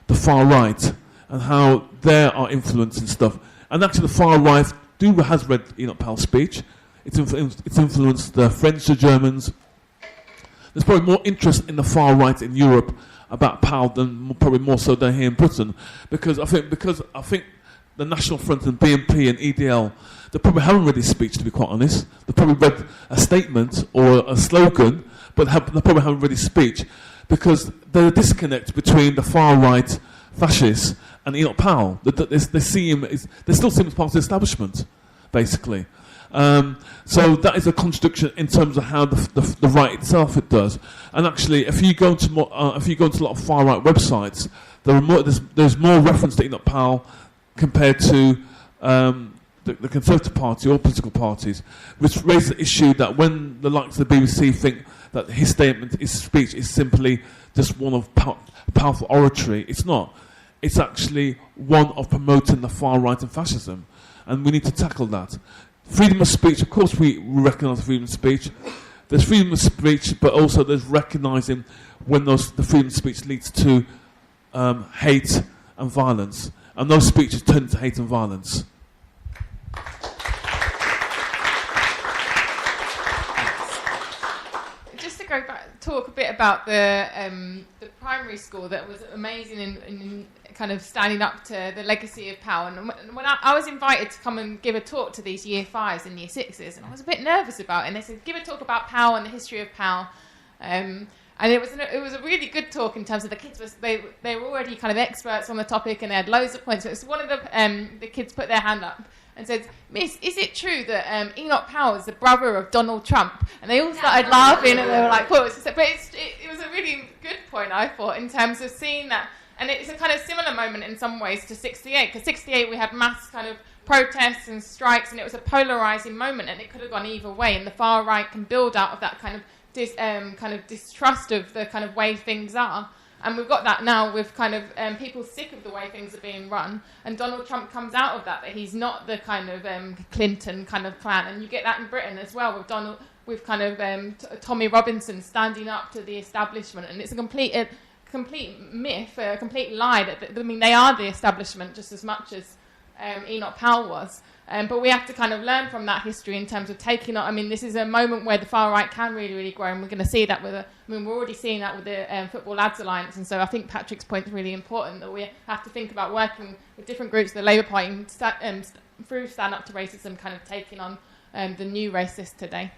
the far right and how they are influencing stuff. And actually, the far right has read Enoch Powell's speech. It's influenced the French, the Germans. There's probably more interest in the far right in Europe about Powell than probably more so than here in Britain, because I think the National Front and BNP and EDL, they probably haven't read his speech, to be quite honest. They probably read a statement or a slogan, but they probably haven't read his speech, because there's a disconnect between the far right fascists and Enoch Powell. They still see him as part of the establishment, basically. So that is a contradiction in terms of how the right itself it does. And actually, if you go into a lot of far right websites, there's more reference to Enoch Powell compared to the Conservative Party or political parties, which raises the issue that when the likes of the BBC think that his statement, his speech, is simply just one of powerful oratory, it's not. It's actually one of promoting the far right and fascism, and we need to tackle that. Freedom of speech, of course we recognise freedom of speech. There's freedom of speech, but also there's recognising when the freedom of speech leads to hate and violence. And those speeches turn into hate and violence. Just to go back talk a bit about the primary school that was amazing in kind of standing up to the legacy of Powell. And when I was invited to come and give a talk to these year 5s and year 6s, and I was a bit nervous about it. And they said, give a talk about Powell and the history of Powell. And it was a really good talk in terms of the kids. They were already kind of experts on the topic, and they had loads of points. So one of the kids put their hand up and said, "Miss, is it true that Enoch Powell is the brother of Donald Trump?" And they all started laughing, and they were like, "Well," but it was a really good point, I thought, in terms of seeing that. And it's a kind of similar moment in some ways to 68, because 68 we had mass kind of protests and strikes, and it was a polarising moment, and it could have gone either way. And the far right can build out of that kind of distrust of the kind of way things are. And we've got that now with kind of people sick of the way things are being run. And Donald Trump comes out of that he's not the kind of Clinton kind of clan. And you get that in Britain as well with kind of Tommy Robinson standing up to the establishment. And it's a complete myth, a complete lie. They are the establishment just as much as Enoch Powell was. But we have to kind of learn from that history in terms of taking on. I mean, this is a moment where the far right can really, really grow, and we're going to see that we're already seeing that with the Football Lads Alliance. And so I think Patrick's point is really important, that we have to think about working with different groups, the Labour Party, through Stand Up to Racism, kind of taking on the new racists today.